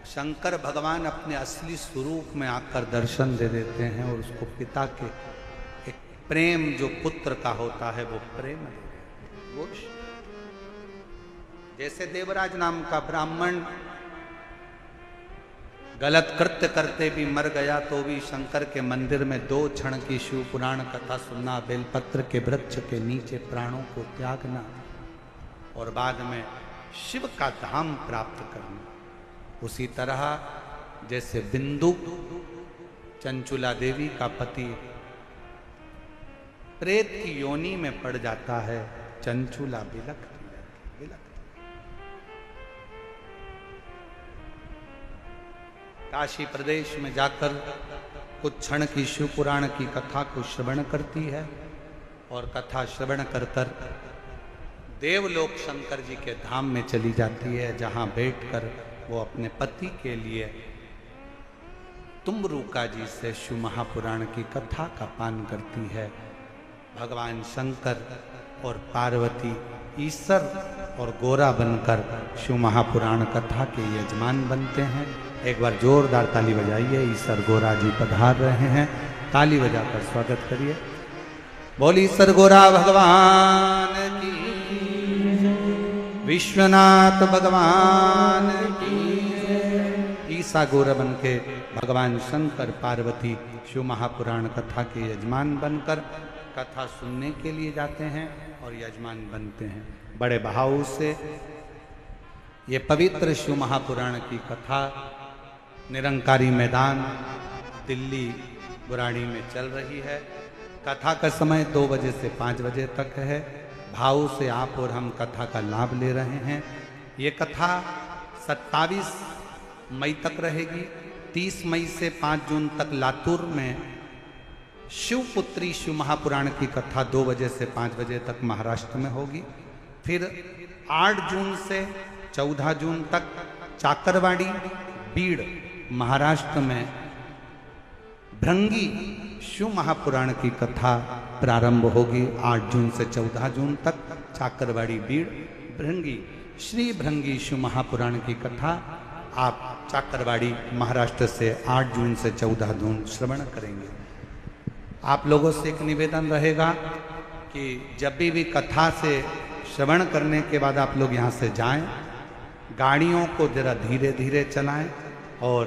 शंकर भगवान अपने असली स्वरूप में आकर दर्शन दे देते हैं और उसको पिता के एक प्रेम जो पुत्र का होता है वो प्रेम दे देते हैं। वो जैसे देवराज नाम का ब्राह्मण गलत कृत्य करते भी मर गया तो भी शंकर के मंदिर में 2 क्षण की शिव पुराण कथा सुनना, बेलपत्र के वृक्ष के नीचे प्राणों को त्यागना और बाद में शिव का धाम प्राप्त करना। उसी तरह जैसे बिंदु चंचुला देवी का पति प्रेत की योनि में पड़ जाता है, चंचुला बिलखती काशी प्रदेश में जाकर कुछ क्षण की शिव पुराण की कथा को श्रवण करती है और कथा श्रवण कर कर देवलोक शंकर जी के धाम में चली जाती है, जहां बैठकर वो अपने पति के लिए तुम्बरुका जी से शिव महापुराण की कथा का पान करती है। भगवान शंकर और पार्वती ईश्वर और गोरा बनकर शिव महापुराण कथा के यजमान बनते हैं। एक बार जोरदार ताली बजाइए, ईश्वर गोरा जी पधार रहे हैं, ताली बजाकर स्वागत करिए। बोली ईश्वर गोरा भगवान की, विश्वनाथ भगवान की। ईसा गोरा बन के भगवान शंकर पार्वती शिव महापुराण कथा के यजमान बनकर कथा सुनने के लिए जाते हैं और यजमान बनते हैं। बड़े भाव से ये पवित्र शिव महापुराण की कथा निरंकारी मैदान दिल्ली बुराड़ी में चल रही है। कथा का समय 2 बजे से 5 बजे तक है। भाव से आप और हम कथा का लाभ ले रहे हैं। ये कथा 27 मई तक रहेगी। 30 मई से 5 जून तक लातूर में शिवपुत्री शिव महापुराण की कथा 2 बजे से 5 बजे तक महाराष्ट्र में होगी। फिर 8 जून से 14 जून तक चाकरवाड़ी बीड़ महाराष्ट्र में भृंगी शिव महापुराण की कथा प्रारंभ होगी। 8 जून से 14 जून तक चाकरवाड़ी बीड़ भृंगी श्री भृंगी शिव महापुराण की कथा आप चाकरवाड़ी महाराष्ट्र से 8 जून से 14 जून श्रवण करेंगे। आप लोगों से एक निवेदन रहेगा कि जब भी कथा से श्रवण करने के बाद आप लोग यहाँ से जाएं, गाड़ियों को जरा धीरे धीरे चलाएं और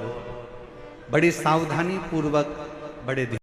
बड़ी सावधानी पूर्वक बड़े